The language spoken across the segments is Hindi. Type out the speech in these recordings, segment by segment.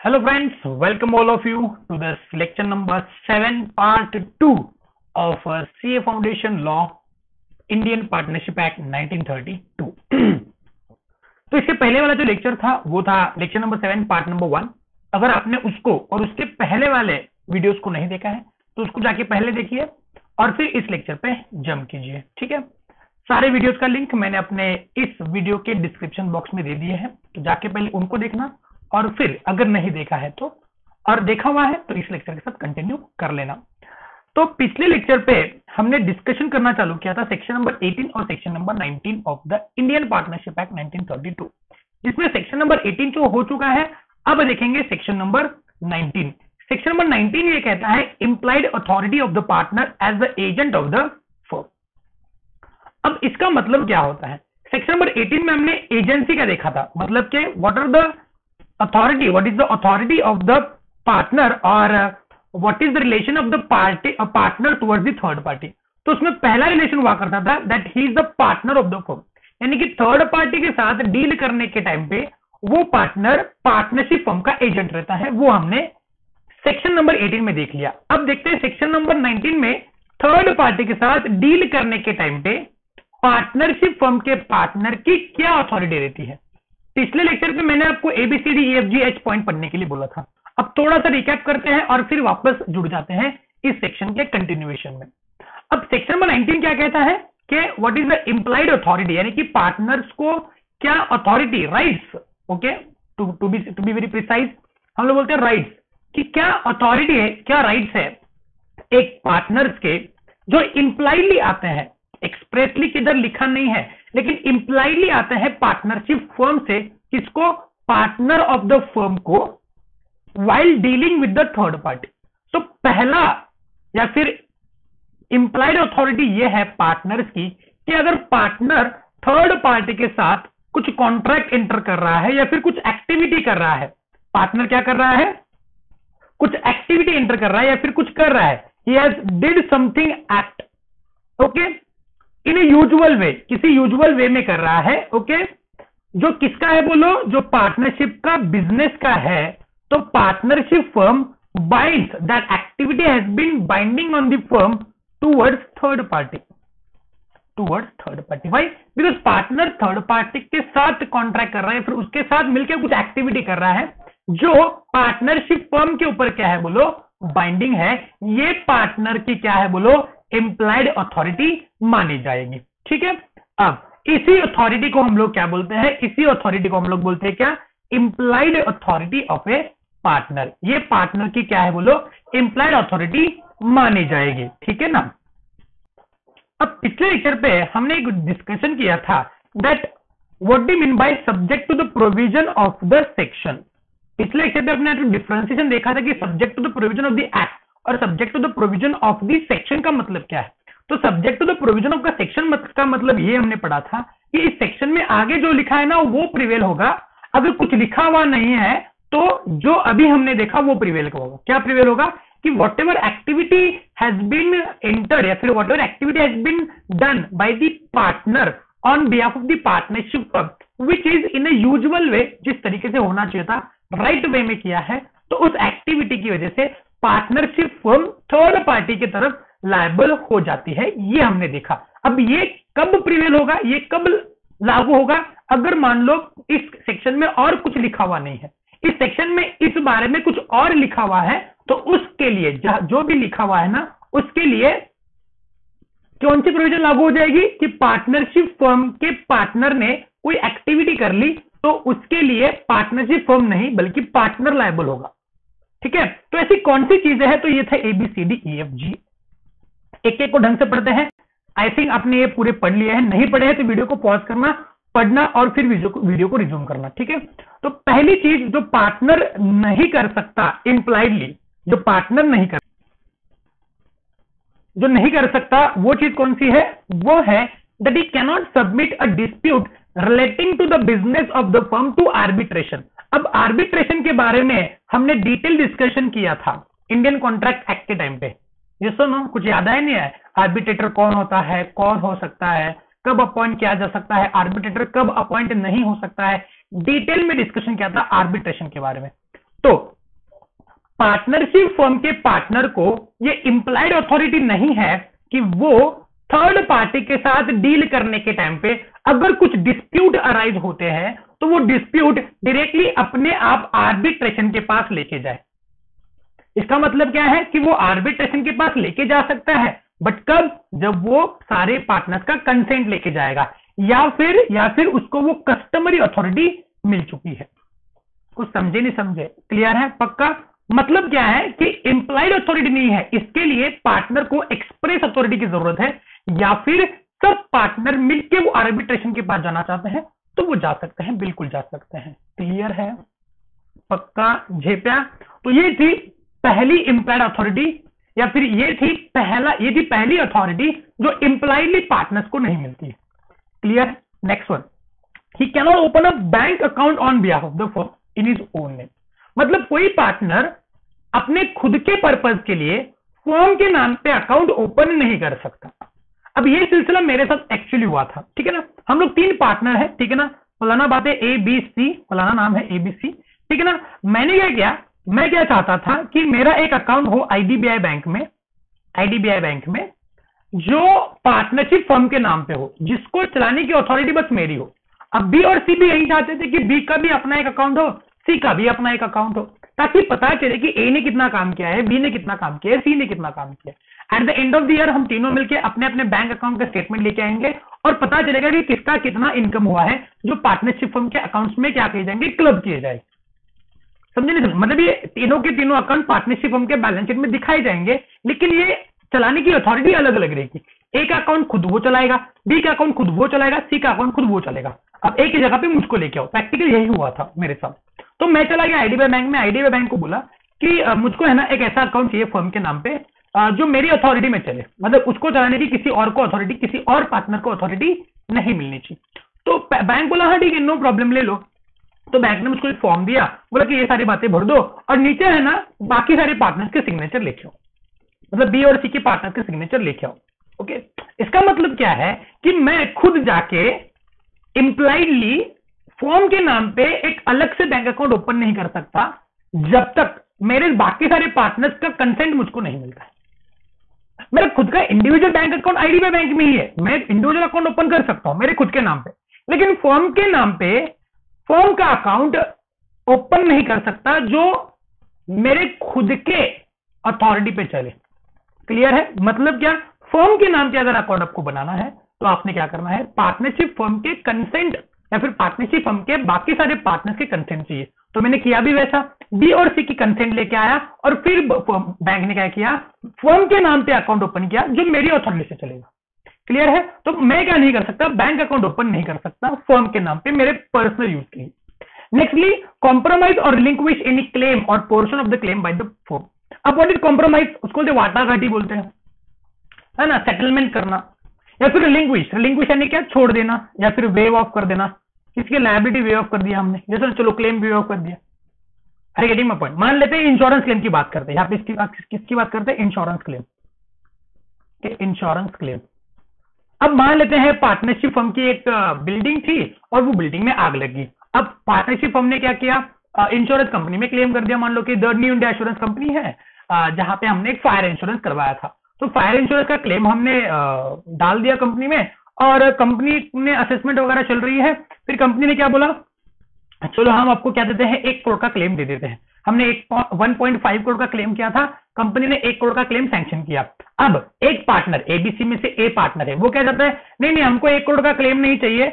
Hello friends, welcome all of you to this lecture number 7 part 2 of CA Foundation Law Indian Partnership Act 1932। तो इसके पहले वाला जो लेक्चर था वो था लेक्चर नंबर 7 पार्ट नंबर 1। अगर आपने उसको और उसके पहले वाले वीडियोस को नहीं देखा है तो उसको जाके पहले देखिए और फिर इस लेक्चर पे जंप कीजिए, ठीक है। सारे वीडियोस का लिंक मैंने अपने इस वीडियो के डिस्क्रिप्शन बॉक्स में दे दिए हैं, तो जाके पहले उनको देखना और फिर अगर नहीं देखा है तो और देखा हुआ है तो इस लेक्चर के साथ कंटिन्यू कर लेना। तो पिछले लेक्चर पे हमने डिस्कशन करना चालू किया था सेक्शन नंबर 18 और section number 19 of the Indian partnership act 1932, जिसमें सेक्शन नंबर 18 जो हो चुका है। अब देखेंगे सेक्शन नंबर 19। सेक्शन नंबर 19 ये कहता है implied authority of the partner as the agent of the firm. अब इसका मतलब क्या होता है? सेक्शन नंबर 18 में हमने एजेंसी का देखा था, मतलब कि what are the authority, what is the authority of the partner or what is the relation of the partner towards the third party। तो उसमें पहला रिलेशन हुआ करता था that he is the partner of the firm, यानी कि थर्ड पार्टी के साथ डील करने के टाइम पे वो पार्टनर पार्टनरशिप फर्म का एजेंट रहता है। वो हमने सेक्शन नंबर 18 में देख लिया। अब देखते हैं सेक्शन नंबर 19 में थर्ड पार्टी के साथ डील करने के टाइम पे पार्टनरशिप फर्म के पार्टनर की क्या अथॉरिटी रहती है। पिछले लेक्चर पे मैंने आपको ABCDEFGH पॉइंट पढ़ने के लिए बोला था। अब थोड़ा सा रिकैप करते हैं और फिर वापस जुड़ जाते हैं इस सेक्शन के कंटिन्यूएशन में। अब सेक्शन नंबर 19 क्या कहता है कि what is the implied authority, यानी कि पार्टनर्स को क्या authority, rights, okay, to be very precise हम लोग बोलते हैं राइट्स, कि क्या अथॉरिटी है, क्या राइट्स है एक पार्टनर्स के जो इंप्लाइडली आते हैं। एक्सप्रेसली किधर लिखा नहीं है लेकिन इंप्लाइडली आते हैं पार्टनरशिप फर्म से, किसको, पार्टनर ऑफ द फर्म को, while dealing with the third party. तो पहला या फिर इंप्लाइड अथॉरिटी ये है पार्टनर्स की कि अगर पार्टनर थर्ड पार्टी के साथ कुछ कॉन्ट्रैक्ट एंटर कर रहा है या फिर कुछ एक्टिविटी कर रहा है, पार्टनर क्या कर रहा है, कुछ एक्टिविटी एंटर कर रहा है या फिर कुछ कर रहा है, he has did something act, okay, in usual way, किसी यूजुअल वे में कर रहा है, ओके, जो किसका है बोलो, जो पार्टनरशिप का बिजनेस का है। तो partnership firm binds that activity has been binding on the firm towards third party, why, because partner third party के साथ कॉन्ट्रैक्ट कर रहा है, फिर उसके साथ मिलकर कुछ एक्टिविटी कर रहा है जो पार्टनरशिप फर्म के ऊपर क्या है बोलो, बाइंडिंग है। ये पार्टनर की क्या है बोलो, इंप्लाइड अथॉरिटी मानी जाएगी, ठीक है। अब इसी अथॉरिटी को हम लोग क्या बोलते हैं, इसी अथॉरिटी को हम लोग बोलते हैं क्या, implied authority of A partner. ये पार्टनर की क्या है बोलो, इंप्लाइड अथॉरिटी मानी जाएगी, ठीक है ना। अब पिछले लेक्चर पे हमने एक डिस्कशन किया था that what do mean by subject to the provision of the section. पिछले लेक्चर पे अपने डिफरेंशिएशन देखा था कि subject to the provision of the act और subject to the provision of the section का मतलब क्या है। तो subject to the provision of the section का मतलब ये हमने पढ़ा था कि इस सेक्शन में आगे जो लिखा है ना वो प्रिवेल होगा, अगर कुछ लिखा हुआ नहीं है तो जो अभी हमने देखा वो प्रिवेल होगा। क्या प्रिवेल होगा कि whatever activity has been entered या फिर whatever activity has been done by the partner on behalf of the partnership firm which is in a usual way, जिस तरीके से होना चाहिए था राइट वे में किया है, तो उस एक्टिविटी की वजह से पार्टनरशिप फर्म थर्ड पार्टी की तरफ लायबल हो जाती है। ये हमने देखा। अब ये कब प्रिवेल होगा, ये कब लागू होगा, अगर मान लो इस सेक्शन में और कुछ लिखा हुआ नहीं है, इस सेक्शन में इस बारे में कुछ और लिखा हुआ है, तो उसके लिए जो भी लिखा हुआ है ना उसके लिए कौन सी प्रोविजन लागू हो जाएगी कि पार्टनरशिप फर्म के पार्टनर ने कोई एक्टिविटी कर ली तो उसके लिए पार्टनरशिप फर्म नहीं बल्कि पार्टनर लायबल होगा, ठीक है। तो ऐसी कौन सी चीजें हैं, तो ये था ABCDEFG। एक एक को ढंग से पढ़ते हैं। आई थिंक आपने ये पूरे पढ़ लिए हैं, नहीं पढ़े हैं तो वीडियो को पॉज करना, पढ़ना और फिर वीडियो को रिज्यूम करना, ठीक है। तो पहली चीज जो पार्टनर नहीं कर सकता इंप्लाइडली, जो पार्टनर नहीं कर सकता वो चीज कौन सी है, वो है that he cannot submit a dispute relating to the business of the firm to arbitration. अब आर्बिट्रेशन के बारे में हमने डिटेल डिस्कशन किया था इंडियन कॉन्ट्रैक्ट एक्ट के टाइम पे। ये सुनो, कुछ याद है नहीं है, आर्बिट्रेटर कौन होता है, कौन हो सकता है, कब अपॉइंट किया जा सकता है, आर्बिट्रेटर कब अपॉइंट नहीं हो सकता है, डिटेल में डिस्कशन किया था आर्बिट्रेशन के बारे में। तो पार्टनरशिप फर्म के पार्टनर को ये इंप्लाइड अथॉरिटी नहीं है कि वो थर्ड पार्टी के साथ डील करने के टाइम पे अगर कुछ डिस्प्यूट अराइज होते हैं तो वो डिस्प्यूट डायरेक्टली अपने आप आर्बिट्रेशन के पास लेके जाए। इसका मतलब क्या है कि वो आर्बिट्रेशन के पास लेके जा सकता है, बट कब? जब वो सारे पार्टनर्स का कंसेंट लेके जाएगा या फिर उसको वो कस्टमरी अथॉरिटी मिल चुकी है। कुछ समझे नहीं समझे? क्लियर है? पक्का? मतलब क्या है कि इंप्लाइड अथॉरिटी नहीं है, इसके लिए पार्टनर को एक्सप्रेस अथॉरिटी की जरूरत है, या फिर सब पार्टनर मिलके वो आर्बिट्रेशन के पास जाना चाहते हैं तो वो जा सकते हैं, बिल्कुल जा सकते हैं। क्लियर है? पक्का? झेप्या? तो ये थी पहली इंप्लाइड अथॉरिटी, या फिर ये थी पहली अथॉरिटी जो इंप्लाइडली पार्टनर्स को नहीं मिलती है। Clear? Next one, he can not open a bank account on behalf of the firm in his own name. मतलब कोई पार्टनर अपने खुद के पर्पज के लिए फर्म के नाम पे अकाउंट ओपन नहीं कर सकता। अब ये सिलसिला मेरे साथ एक्चुअली हुआ था, ठीक है ना। हम लोग 3 पार्टनर है, ठीक है ना, फलाना बात है ABC, फलाना नाम है ABC, ठीक है ना। मैंने क्या किया, मैं क्या चाहता था कि मेरा एक अकाउंट हो IDBI बैंक में, जो पार्टनरशिप फर्म के नाम पे हो, जिसको चलाने की अथॉरिटी बस मेरी हो। अब B और C भी यही चाहते थे कि B का भी अपना एक अकाउंट हो, C का भी अपना एक अकाउंट हो, ताकि पता चले कि A ने कितना काम किया है, B ने कितना काम किया है, C ने कितना काम किया है। At the end of the year हम तीनों मिलकर अपने अपने बैंक अकाउंट का स्टेटमेंट लेके आएंगे और पता चलेगा कि किसका कितना इनकम हुआ है, जो पार्टनरशिप फर्म के अकाउंट्स में क्या किए जाएंगे, क्लब किए जाएंगे। समझे नहीं? मतलब ये तीनों के तीनों अकाउंट पार्टनरशिप फर्म के बैलेंस शीट में दिखाई जाएंगे, लेकिन ये चलाने की अथॉरिटी अलग अलग रहेगी। ए का अकाउंट खुद वो चलाएगा, बी का अकाउंट खुद वो चलाएगा, सी का अकाउंट खुद वो चलेगा। अब एक ही जगह पे मुझको लेके आओ, प्रैक्टिकल यही हुआ था मेरे साथ। तो मैं चला गया IDBI बैंक में, IDBI बैंक को बोला कि मुझको है ना एक ऐसा अकाउंट चाहिए फर्म के नाम पे जो मेरी अथॉरिटी में चले, मतलब उसको चलाने की किसी और को अथॉरिटी, किसी और पार्टनर को अथॉरिटी नहीं मिलनी चाहिए। तो बैंक बोला हाँ ठीक है, नो प्रॉब्लम, ले लो। तो बैंक ने मुझको एक फॉर्म दिया, बोला कि ये सारी बातें भर दो और नीचे है ना बाकी सारे पार्टनर्स के सिग्नेचर लेके आओ, मतलब B और C के पार्टनर के सिग्नेचर लेके आओ। ओके, इसका मतलब क्या है कि मैं खुद जाके इंप्लाइडली फॉर्म के नाम पे एक अलग से बैंक अकाउंट ओपन नहीं कर सकता जब तक मेरे बाकी सारे पार्टनर्स का कंसेंट मुझको नहीं मिलता है। मेरा खुद का individual bank account IDBI bank में ही है, मैं इंडिविजुअल अकाउंट ओपन कर सकता हूं मेरे खुद के नाम पे, लेकिन फर्म के नाम पे फर्म का अकाउंट ओपन नहीं कर सकता जो मेरे खुद के अथॉरिटी पे चले। क्लियर है? मतलब क्या, फर्म के नाम पे अगर अकाउंट आपको बनाना है तो आपने क्या करना है, पार्टनरशिप फर्म के कंसेंट या फिर पार्टनरशिप फर्म के बाकी सारे पार्टनर्स के कंसेंट चाहिए। तो मैंने किया भी वैसा, B और C की कंसेंट लेके आया और फिर बैंक ने क्या किया, फर्म के नाम पे अकाउंट ओपन किया जो मेरी अथॉरिटी से चलेगा। क्लियर है? तो मैं क्या नहीं कर सकता, बैंक अकाउंट ओपन नहीं कर सकता फर्म के नाम पे मेरे पर्सनल यूज के लिए। नेक्स्टली, कॉम्प्रोमाइज और रिलिंक्विश एनी क्लेम और portion of the claim by the firm. अब व्हाट इज कॉम्प्रोमाइज? उसको वाटाघाटी बोलते हैं, है ना, सेटलमेंट करना। या फिर रिलिंक्विश यानी क्या, छोड़ देना या फिर वेव ऑफ कर देना, किसकी लायबिलिटी वेव ऑफ कर दिया हमने, जैसे चलो क्लेम वेव ऑफ कर दिया। अरे गेटिंग माय पॉइंट। मान लेते हैं इंश्योरेंस क्लेम की बात करते हैं, यहाँ पे किसकी बात करते हैं, इंश्योरेंस क्लेम। Insurance claim. अब मान लेते हैं पार्टनरशिप फर्म की एक बिल्डिंग थी और वो बिल्डिंग में आग लगी। अब पार्टनरशिप फर्म ने क्या किया, इंश्योरेंस कंपनी में क्लेम कर दिया। मान लो कि the new India insurance company है, जहां पे हमने एक फायर इंश्योरेंस करवाया था, तो फायर इंश्योरेंस का क्लेम हमने डाल दिया कंपनी में, और कंपनी में असेसमेंट वगैरह चल रही है। फिर कंपनी ने क्या बोला, चलो हम आपको क्या देते हैं, 1 करोड़ का क्लेम दे देते हैं। हमने 1.5 करोड़ का क्लेम किया था, कंपनी ने 1 करोड़ का क्लेम सैंक्शन किया। अब एक पार्टनर ABC में से A पार्टनर है, वो क्या चाहता है, नहीं हमको 1 करोड़ का क्लेम नहीं चाहिए,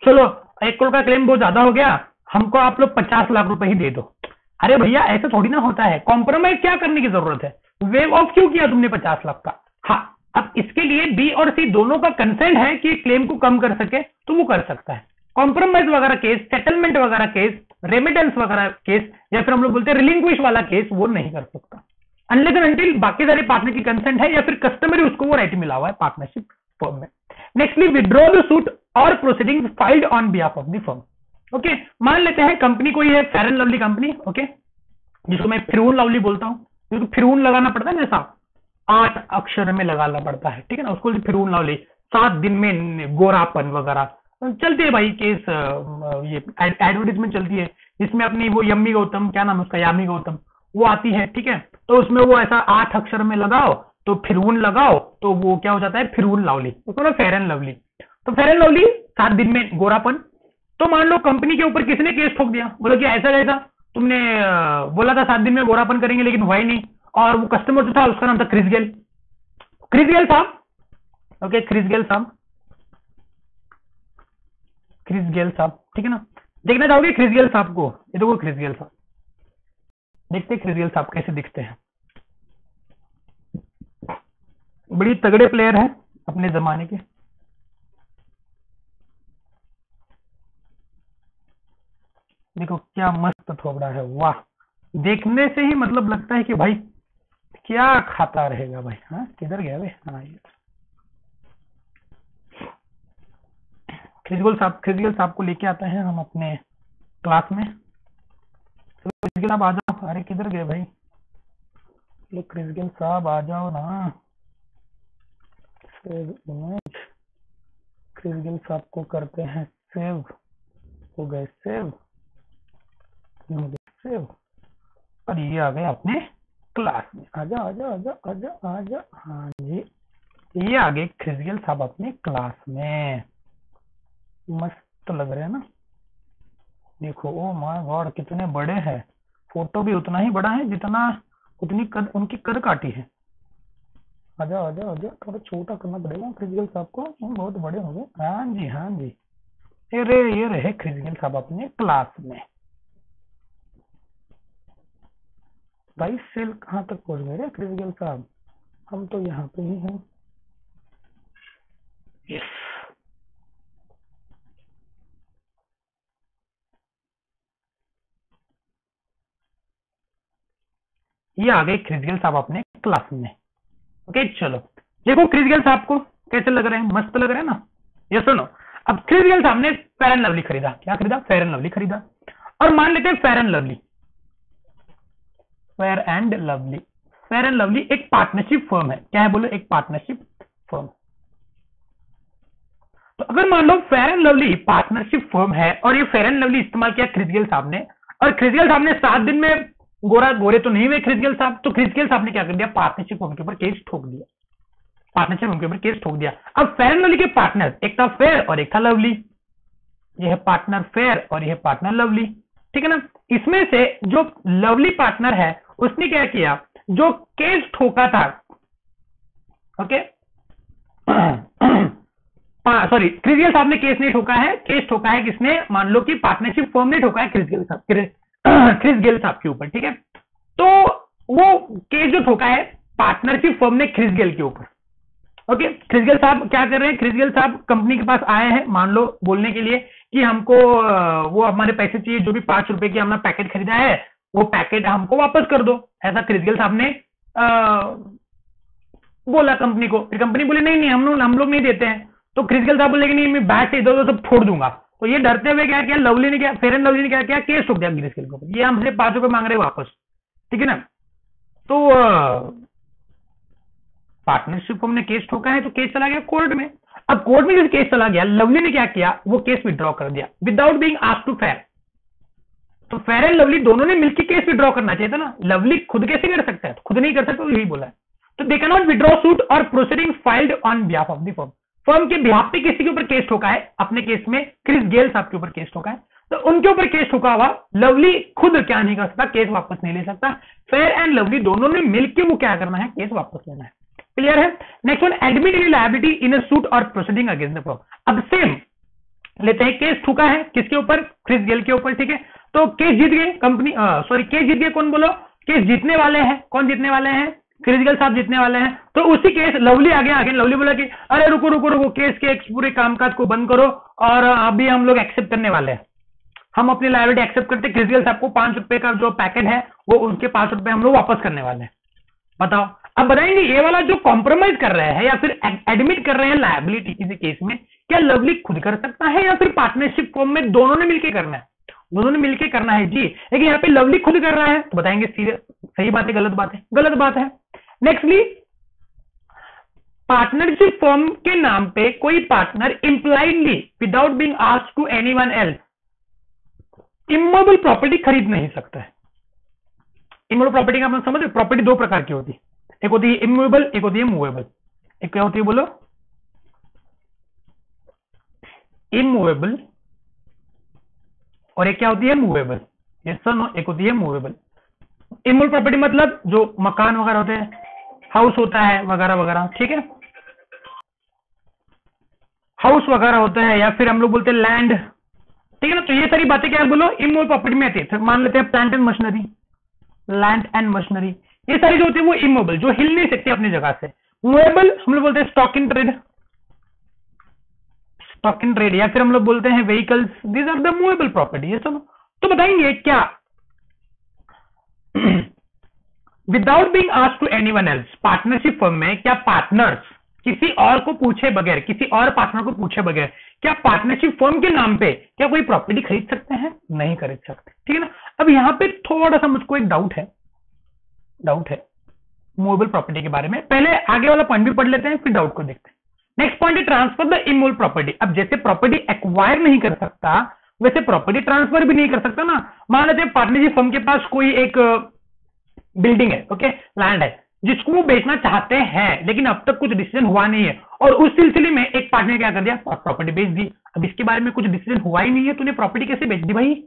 चलो 1 करोड़ का क्लेम बहुत ज्यादा हो गया, हमको आप लोग 50 लाख रुपए ही दे दो। अरे भैया ऐसा थोड़ी ना होता है, कॉम्प्रोमाइज क्या करने की जरूरत है, वेव ऑफ क्यों किया तुमने 50 लाख का। हाँ, अब इसके लिए B और C दोनों का कंसेंट है कि क्लेम को कम कर सके तो वो कर सकता है। कॉम्प्रोमाइज वगैरह केस, सेटलमेंट वगैरह केस, रेमिटेंस वगैरह केस, या फिर हम लोग बोलते हैं रिलिंक्विश वाला केस, वो नहीं कर सकता अनलेस एंड अनटिल बाकी सारे पार्टनर की कंसेंट है या फिर कस्टमरी उसको वो राइट मिला हुआ है पार्टनरशिप फर्म में। नेक्स्टली, विड्रॉ द सूट और proceeding filed on behalf of the firm. Okay, मान लेते हैं कंपनी कोई है, fair and lovely company, okay, जिसको मैं फिरौन लवली बोलता हूँ, क्योंकि फिरौन लगाना पड़ता है ना, ऐसा 8 अक्षर में लगाना पड़ता है, ठीक है ना, उसको फिरौन लवली, 7 दिन में गोरापन वगैरह चलती है भाई केस, ये एडवर्टीजमेंट चलती है इसमें अपनी वो यम्मी गौतम, क्या नाम है उसका, यामी गौतम, वो आती है, ठीक है। तो उसमें वो ऐसा 8 अक्षर में लगाओ तो फिरवून लगाओ तो वो क्या हो जाता है, फिरवून लवली, उसको ना फेयर एंड लवली। तो फेयर एंड लवली 7 दिन में गोरापन। तो मान लो कंपनी के ऊपर किसी ने केस ठोक दिया, बोलो कि ऐसा कैसा, तुमने बोला था 7 दिन में गोरापन करेंगे लेकिन हुआ ही नहीं, और वो कस्टमर जो था उसका नाम था क्रिस गेल, क्रिस गेल साहब, ओके क्रिस गेल साहब, क्रिस गेल साहब, ठीक है ना। देखना चाहोगे क्रिस गेल साहब को, ये देखो क्रिस गेल साहब, देखते हैं क्रिस गेल साहब कैसे दिखते हैं। बड़ी तगड़े प्लेयर है अपने जमाने के। देखो क्या मस्त थोबड़ा है, वाह, देखने से ही मतलब लगता है कि भाई क्या खाता रहेगा भाई। हाँ किधर गया भाई, हाँ ये क्रिस गेल साहब को लेके आते हैं हम अपने क्लास में। तो क्रिस गेल साहब आ जाओ, अरे किधर गए भाई, लो क्रिस गेल साहब आ जाओ ना। क्रिस गेल साहब को करते हैं सेव, हो गए सेव, सेव, और ये आ गए अपने क्लास में। आजा आजा आजा आजा आजा, हाँ जी, ये आ गए क्रिस गेल साहब अपने क्लास में, मस्त लग रहे हैं ना। देखो ओ माय गॉड कितने बड़े हैं, फोटो भी उतना ही बड़ा है जितना उतनी कद उनकी कद काटी है। आजा आजा आजा, थोड़ा छोटा करना पड़ेगा क्रिस गेल साहब को, हम बहुत बड़े हो गए। हाँ जी हाँ जी, ये रहे क्रिस गेल साहब अपने क्लास में। 22 सेल कहाँ तक पहुंच गए क्रिस गेल साहब, हम तो यहाँ पे ही हैं। यस, ये आ गए क्रिस गेल साहब अपने क्लास में। ओके चलो, देखो क्रिस गेल साहब को कैसे लग रहे हैं, मस्त लग रहे हैं ना। ये सुनो, अब क्रिस गेल साहब ने फेयर एंड लवली खरीदा, क्या खरीदा, फेयर एंड लवली खरीदा। और मान लेते हैं fair and lovely, fair and lovely, fair and lovely एक पार्टनरशिप फर्म है, क्या है बोलो, एक पार्टनरशिप फर्म। तो अगर मान लो fair and lovely partnership firm है और ये फेयर एंड लवली इस्तेमाल किया क्रिस गेल साहब ने, और क्रिस गेल साहब ने 7 दिन में गोरे तो नहीं हुए क्रिस गेल साहब, तो क्रिस गेल साहब ने क्या कर दिया, पार्टनरशिप फर्म के ऊपर केस ठोक दिया, पार्टनरशिप फर्म के ऊपर केस ठोक दिया। अब फेयर एंड लवली के पार्टनर एक था फेयर और एक था लवली, ये है पार्टनर फेयर और ये है पार्टनर लवली, ठीक है ना। इसमें से जो लवली पार्टनर है उसने क्या किया, जो केस ठोका था, ओके सॉरी क्रिस गेल साहब ने केस नहीं ठोका है, केस ठोका है किसने, मान लो कि पार्टनरशिप फर्म ने ठोका है क्रिस गेल साहब, क्रिस गेल साहब के ऊपर, ठीक है। तो वो केस जो ठोका है पार्टनरशिप फर्म ने क्रिस गेल के ऊपर, ओके। क्रिस गेल साहब क्या कर रहे हैं, क्रिस गेल साहब कंपनी के पास आए हैं मान लो बोलने के लिए कि हमको वो हमारे पैसे चाहिए, जो भी 5 रुपए की हमने पैकेट खरीदा है वो पैकेट हमको वापस कर दो, ऐसा क्रिस गेल साहब ने बोला कंपनी को। फिर कंपनी बोली नहीं नहीं हम लोग नहीं देते हैं। तो क्रिस गेल साहब बोले कि नहीं मैं बैट से इधर उधर सब फोड़ दूंगा। तो ये डरते हुए क्या किया, लवली ने क्या, फेयर एंड लवली ने क्या किया, केस ठोक दिया क्रिस गेल के ऊपर, ये हमसे 5 रुपए मांग रहे वापस, ठीक है ना। तो पार्टनरशिप फर्म ने केस ठोका है तो केस चला गया कोर्ट में। अब कोर्ट में जब केस चला गया, लवली ने क्या किया, वो केस विड्रॉ कर दिया without being asked to fair. तो फेयर एंड लवली दोनों ने मिलकर केस विड्रॉ करना चाहिए था ना, लवली खुद कैसे कर सकता है, खुद नहीं कर सकता, तो यही बोला है। तो they can not withdraw suit और proceeding filed on behalf of the firm, firm के बिहाफ पे किसी के ऊपर केस ठोका है, अपने केस में क्रिस गेल साहब के ऊपर केस ठोका है, तो उनके ऊपर केस ठोका हुआ लवली खुद क्या नहीं कर सकता, केस वापस नहीं ले सकता। फेयर एंड लवली दोनों ने मिलकर वो क्या करना है, केस वापस लेना है। क्लियर है। Next one, admit any liability इन अ सूट और प्रोसीडिंग अगेंस्ट द फर्म। अब सेम लेते हैं, केस ठोका है किसके ऊपर, क्रिस गेल के ऊपर, ठीक है। तो केस जीत गए कंपनी, सॉरी केस जीत गए कौन, बोलो केस जीतने वाले हैं, कौन जीतने वाले हैं, क्रिस गेल साहब जीतने वाले हैं। तो उसी केस लवली आगे लवली बोला कि अरे रुको रुको रुको, केस के पूरे कामकाज को बंद करो और अभी हम लोग एक्सेप्ट करने वाले हैं, हम अपनी लायबिलिटी एक्सेप्ट करते, क्रिस गेल साहब को 5 रुपए का जो पैकेट है वो उनके 5 रुपए हम लोग वापस करने वाले हैं। बताओ, अब बताएंगे ये वाला जो कॉम्प्रोमाइज कर रहे हैं या फिर एडमिट कर रहे हैं लायबिलिटी किसी केस में, क्या लवली खुद कर सकता है या फिर पार्टनरशिप फॉर्म में दोनों ने मिलकर करना है, दोनों ने मिलकर करना है जी। लेकिन यहाँ पे लवली खुद कर रहा है, तो बताएंगे सही बात है गलत बात है, गलत बात है। नेक्स्टली, पार्टनरशिप फॉर्म के नाम पे कोई partner impliedly without being asked to anyone else immovable property खरीद नहीं सकता है। इमूवेबल प्रॉपर्टी का मतलब समझ, प्रॉपर्टी दो प्रकार की होती है, एक होती है इमूवेबल, एक होती है मूवेबल। एक क्या होती है बोलो, इमूवेबल, और एक क्या होती है मूवेबल। यस सर नो, एक होती है मूवेबल। इमूवेबल प्रॉपर्टी मतलब जो मकान वगैरह होते हैं, हाउस होता है वगैरह वगैरह, ठीक है, हाउस वगैरह होता है, या फिर हम लोग बोलते हैं लैंड, ठीक है ना। तो ये सारी बातें क्या बोलो इमूवेबल प्रॉपर्टी में आती है। मान लेते हैं plant and machinery, land and machinery, ये सारी जो होती है वो इमूवेबल, जो हिल नहीं सकती अपनी जगह से। मूवेबल हम लोग बोलते हैं stock in trade, stock in trade, या फिर हम लोग बोलते हैं vehicles, these are the movable property. ये सब तो बताएंगे क्या, without being asked to anyone else, partnership firm में क्या पार्टनर्स किसी और को पूछे बगैर, किसी और पार्टनर को पूछे बगैर, क्या पार्टनरशिप फर्म के नाम पे क्या कोई प्रॉपर्टी खरीद सकते हैं? नहीं खरीद सकते, ठीक है ना। अब यहां पे थोड़ा सा मुझको एक डाउट है मूवेबल प्रॉपर्टी के बारे में। पहले आगे वाला पॉइंट भी पढ़ लेते हैं, फिर डाउट को देखते हैं। नेक्स्ट पॉइंट है ट्रांसफर द इमूवेबल प्रॉपर्टी। अब जैसे प्रॉपर्टी एक्वायर नहीं कर सकता, वैसे प्रॉपर्टी ट्रांसफर भी नहीं कर सकता ना। मान लेते हैं पार्टनरशिप फर्म के पास कोई एक बिल्डिंग है, ओके, लैंड है, जिसको वो बेचना चाहते हैं, लेकिन अब तक कुछ डिसीजन हुआ नहीं है, और उस सिलसिले में एक पार्टनर क्या कर दिया, प्रॉपर्टी बेच दी। अब इसके बारे में कुछ डिसीजन हुआ ही नहीं है, तूने प्रॉपर्टी कैसे बेच दी भाई?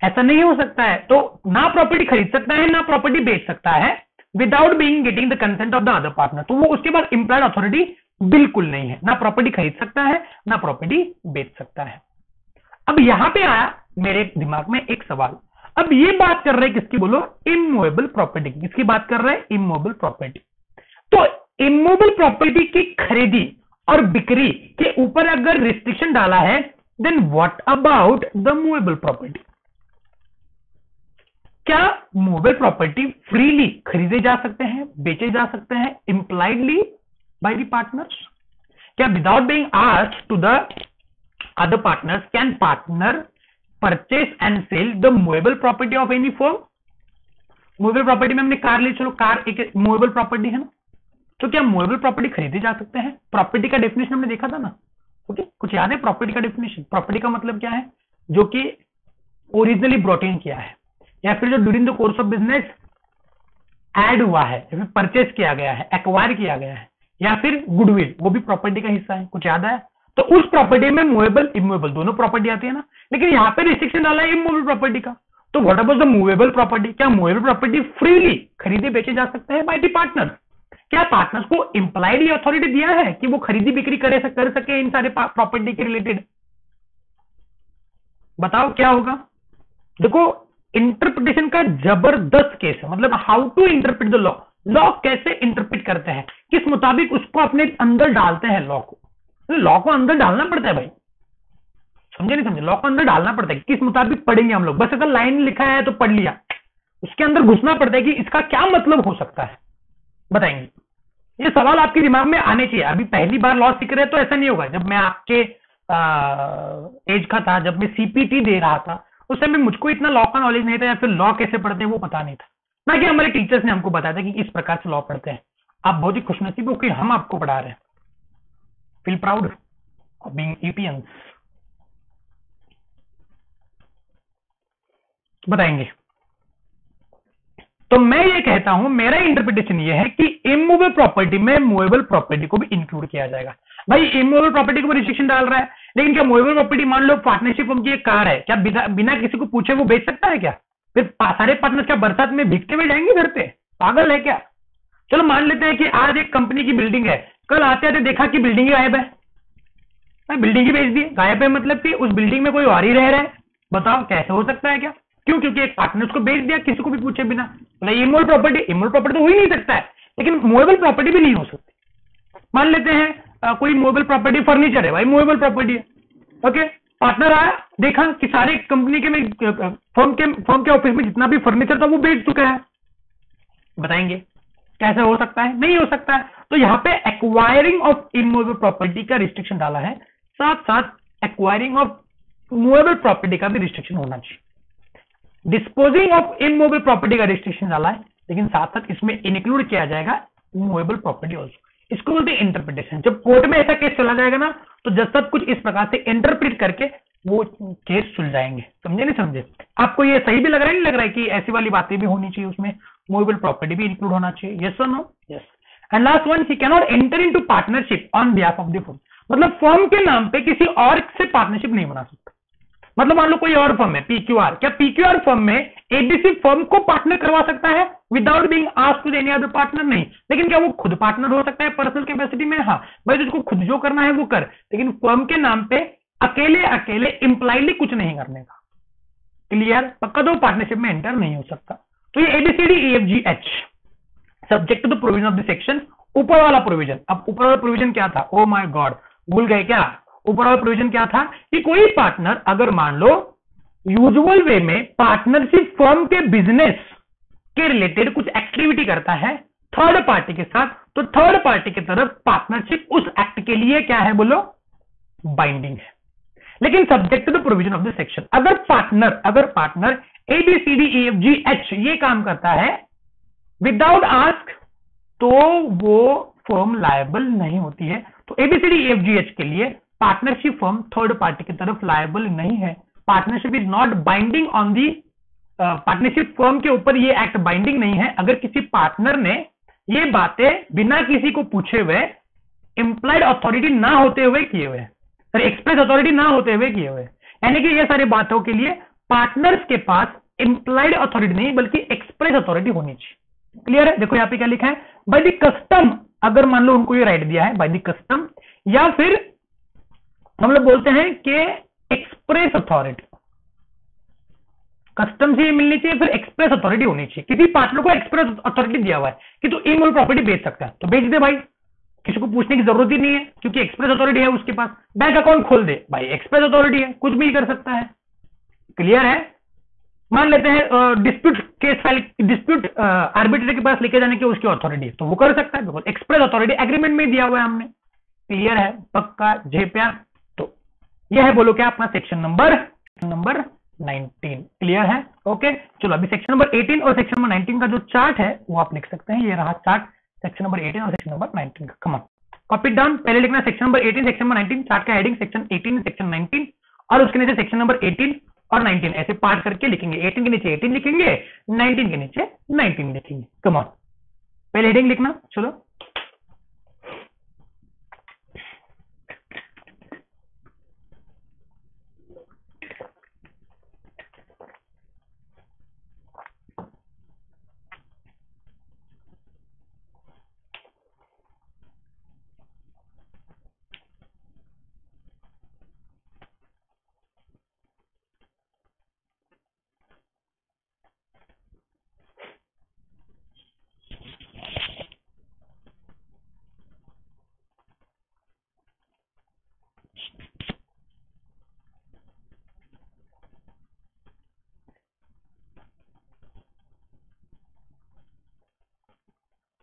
ऐसा नहीं हो सकता है। तो ना प्रॉपर्टी खरीद सकता है, ना प्रॉपर्टी बेच सकता है without being getting the consent of the other partner. तो वो उसके बाद इंप्लॉयड अथॉरिटी बिल्कुल नहीं है, ना प्रॉपर्टी खरीद सकता है, ना प्रॉपर्टी बेच सकता है। अब यहां पे आया मेरे दिमाग में एक सवाल, अब ये बात कर रहे हैं किसकी बोलो, इमूवेबल प्रॉपर्टी की। किसकी बात कर रहे हैं? Immovable property. तो इमूवेबल प्रॉपर्टी की खरीदी और बिक्री के ऊपर अगर रिस्ट्रिक्शन डाला है, then what about the movable property? क्या मूवेबल प्रॉपर्टी फ्रीली खरीदे जा सकते हैं, बेचे जा सकते हैं इंप्लाइडली बाय द पार्टनर्स? क्या without being asked to the other partners can partner purchase and sale the movable property of any firm? Movable property में हमने कार ली, चलो कार एक मूवेबल प्रॉपर्टी है ना, तो क्या मूवेबल प्रॉपर्टी खरीदे जा सकते हैं? प्रॉपर्टी का डेफिनेशन हमने देखा था ना, ओके, कुछ याद है प्रॉपर्टी का डेफिनेशन? प्रॉपर्टी का मतलब क्या है? जो कि ओरिजिनली ब्रॉट इन किया है, या फिर जो during the course of business add हुआ है, या फिर परचेस किया गया है, एक्वायर किया गया है, या फिर गुडविल, वो भी प्रॉपर्टी का हिस्सा है। कुछ याद है? तो उस प्रॉपर्टी में मूवेबल इमूवेबल दोनों प्रॉपर्टी आती है ना, लेकिन यहां पे रिस्ट्रिक्शन डाला है इमूवेबल प्रॉपर्टी का। तो what about the movable property? क्या मूवेबल प्रॉपर्टी फ्रीली खरीदे बेचे जा सकते हैं बाय द पार्टनर? क्या पार्टनर्स को इंप्लाइड अथॉरिटी दिया है कि वो खरीदी बिक्री कर सके इन सारे प्रॉपर्टी के रिलेटेड? बताओ क्या होगा? देखो इंटरप्रिटेशन का जबरदस्त केस है, मतलब how to interpret the law, law कैसे इंटरप्रेट करते हैं, किस मुताबिक उसको अपने अंदर डालते हैं। लॉ को अंदर डालना पड़ता है भाई, समझे नहीं समझे? लॉ को अंदर डालना पड़ता है, किस मुताबिक पढ़ेंगे हम लोग? बस अगर लाइन लिखा है तो पढ़ लिया, उसके अंदर घुसना पड़ता है कि इसका क्या मतलब हो सकता है, बताएंगे। ये सवाल आपके दिमाग में आने चाहिए। अभी पहली बार लॉ सीख रहे हैं तो ऐसा नहीं होगा। जब मैं आपके एज का था, जब मैं सीपीटी दे रहा था, उस समय मुझको इतना लॉ का नॉलेज नहीं था, या फिर लॉ कैसे पढ़ते हैं वो पता नहीं था, ना कि हमारे टीचर्स ने हमको बताया था कि इस प्रकार से लॉ पढ़ते हैं। आप बहुत ही खुशनसीब हो कि हम आपको पढ़ा रहे हैं। फील प्राउड ऑफ बीइंग ईपीएंस। बताएंगे। तो मैं ये कहता हूं, मेरा इंटरप्रिटेशन ये है कि इमूवेबल प्रॉपर्टी में मूवेबल प्रॉपर्टी को भी इंक्लूड किया जाएगा। भाई इमूवेबल प्रॉपर्टी को रिस्ट्रिक्शन डाल रहा है, लेकिन क्या मूवेबल प्रॉपर्टी, मान लो पार्टनरशिप फर्म की एक कार है, क्या बिना किसी को पूछे वो बेच सकता है क्या? फिर सारे पार्टनर क्या बरसात में भीगते हुए जाएंगे घर पे? पागल है क्या? चलो मान लेते हैं कि आज एक कंपनी की बिल्डिंग है, कल आते आते देखा कि बिल्डिंग गायब है, बिल्डिंग ही बेच दी। गायब है मतलब कि उस बिल्डिंग में कोई और ही रह रहा है। बताओ कैसे हो सकता है? क्या क्यों? क्योंकि एक पार्टनर को बेच दिया किसी को भी पूछे बिना। इमूवेबल प्रॉपर्टी तो हो ही नहीं सकता है, लेकिन मूवेबल प्रॉपर्टी भी नहीं हो सकती। मान लेते हैं कोई मूवेबल प्रॉपर्टी फर्नीचर है, भाई मूवेबल प्रॉपर्टी है, ओके, पार्टनर आया, देखा कि सारे कंपनी के फर्म के ऑफिस में जितना भी फर्नीचर था वो बेच चुका है। बताएंगे कैसे हो सकता है? नहीं हो सकता है। तो यहाँ पे एक्वायरिंग ऑफ इमूवेबल प्रॉपर्टी का रिस्ट्रिक्शन डाला है, साथ साथ एक्वायरिंग ऑफ मूवेबल प्रॉपर्टी का भी रिस्ट्रिक्शन होना चाहिए। डिस्पोजिंग ऑफ इमूवेबल प्रॉपर्टी का रिस्ट्रिक्शन डाला है, लेकिन साथ साथ इसमें इंक्लूड किया जाएगा मूवेबल प्रॉपर्टी ऑल्सो। इसको बोलते हैं इंटरप्रिटेशन। जब कोर्ट में ऐसा केस चला जाएगा ना, तो जज सब कुछ इस प्रकार से इंटरप्रेट करके वो केस सुलझाएंगे। समझे नहीं समझे? आपको ये सही भी लग रहा है, नहीं लग रहा है कि ऐसी वाली बातें भी होनी चाहिए, उसमें मूवेबल प्रॉपर्टी भी इंक्लूड होना चाहिए? यस और no? Yes. And last one, he can not enter into partnership on behalf of the firm. मतलब फर्म के नाम पे किसी और से पार्टनरशिप नहीं बना सकता। मतलब मान लो कोई और फर्म है पीक्यूआर, क्या पीक्यूआर फर्म में एबीसी फर्म को पार्टनर करवा सकता है without being asked to any other partner? नहीं। लेकिन क्या वो खुद पार्टनर हो सकता है पर्सनल कैपेसिटी में? हाँ भाई, तुझको खुद जो करना है वो कर, लेकिन फर्म के नाम पे अकेले अकेले इंप्लाइडली कुछ नहीं करने का। क्लियर? पक्का दो, पार्टनरशिप में एंटर नहीं हो सकता। तो ये ABCD E F G H subject to the provision of the section. ऊपर वाला प्रोविजन, अब ऊपर वाला प्रोविजन क्या था? ओ माय गॉड, भूल गए क्या? ऊपर वाला प्रोविजन क्या था कि कोई पार्टनर अगर मान लो यूजुअल वे में पार्टनरशिप फर्म के बिजनेस के रिलेटेड कुछ एक्टिविटी करता है थर्ड पार्टी के साथ, तो थर्ड पार्टी की तरफ पार्टनरशिप उस एक्ट के लिए क्या है बोलो? बाइंडिंग है। लेकिन subject to the provision of the section, अगर partner A B C D E F G H ये काम करता है विदाउट आस्क, तो वो फर्म लायबल नहीं होती है। तो ABCD E F G H के लिए पार्टनरशिप फर्म थर्ड पार्टी की तरफ लायबल नहीं है। Partnership is not binding on the, partnership firm के ऊपर ये एक्ट बाइंडिंग नहीं है अगर किसी पार्टनर ने ये बातें बिना किसी को पूछे हुए, इंप्लाइड अथॉरिटी ना होते हुए किए हुए, सर एक्सप्रेस अथॉरिटी ना होते हुए किए हुए। यानी कि ये सारी बातों के लिए पार्टनर्स के पास इंप्लाइड अथॉरिटी नहीं बल्कि एक्सप्रेस अथॉरिटी होनी चाहिए। क्लियर है? देखो यहाँ पे क्या लिखा है, बाय द कस्टम। अगर मान लो उनको ये राइट दिया है बाय द कस्टम, या फिर हम लोग बोलते हैं कि एक्सप्रेस अथॉरिटी, कस्टम से मिलनी चाहिए, फिर एक्सप्रेस अथॉरिटी होनी चाहिए। किसी पार्टनर को एक्सप्रेस अथॉरिटी दिया हुआ है कि तू इमूवेबल प्रॉपर्टी बेच सकता है, तो बेच दे भाई, किसी को पूछने की जरूरत ही नहीं है क्योंकि एक्सप्रेस अथॉरिटी है उसके पास। बैंक अकाउंट खोल दे भाई, एक्सप्रेस अथॉरिटी है, कुछ भी कर सकता है। क्लियर है? मान लेते हैं dispute case file, dispute arbitrator के पास लेके जाने की उसकी अथॉरिटी है, तो वो कर सकता है बिकॉज एक्सप्रेस अथॉरिटी एग्रीमेंट में दिया हुआ है हमने। क्लियर है? पक्का झेपिया? तो यह है बोलो क्या अपना सेक्शन नंबर 19। क्लियर है? ओके चलो, अभी सेक्शन नंबर 18 और सेक्शन नंबर 19 का जो चार्ट है वो आप लिख सकते हैं। ये रहा चार्ट सेक्शन नंबर 18 और सेक्शन नंबर 19 का। Come on, copy down. पहले लिखना section number 18 section number 19, chart का हेडिंग सेक्शन 18 सेक्शन 19, और उसके नीचे सेक्शन नंबर 18 और 19 ऐसे पार्ट करके लिखेंगे। 18 के नीचे 18 लिखेंगे, 19 के नीचे 19 लिखेंगे। कम ऑन, पहले हेडिंग लिखना। चलो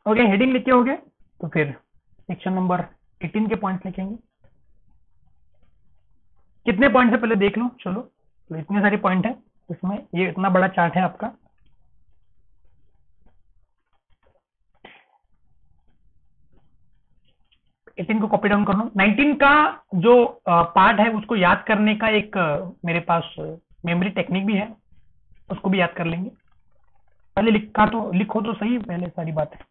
ओके, हेडिंग लिखे हो गए तो फिर सेक्शन नंबर 18 के पॉइंट्स लिखेंगे। कितने पॉइंट है पहले देख लो। चलो, तो इतने सारे पॉइंट है इसमें, ये इतना बड़ा चार्ट है आपका। एटीन को कॉपी डाउन कर लो। 19 का जो पार्ट है उसको याद करने का एक मेरे पास मेमोरी टेक्निक भी है, उसको भी याद कर लेंगे। पहले लिखो तो सही पहले सारी बातें।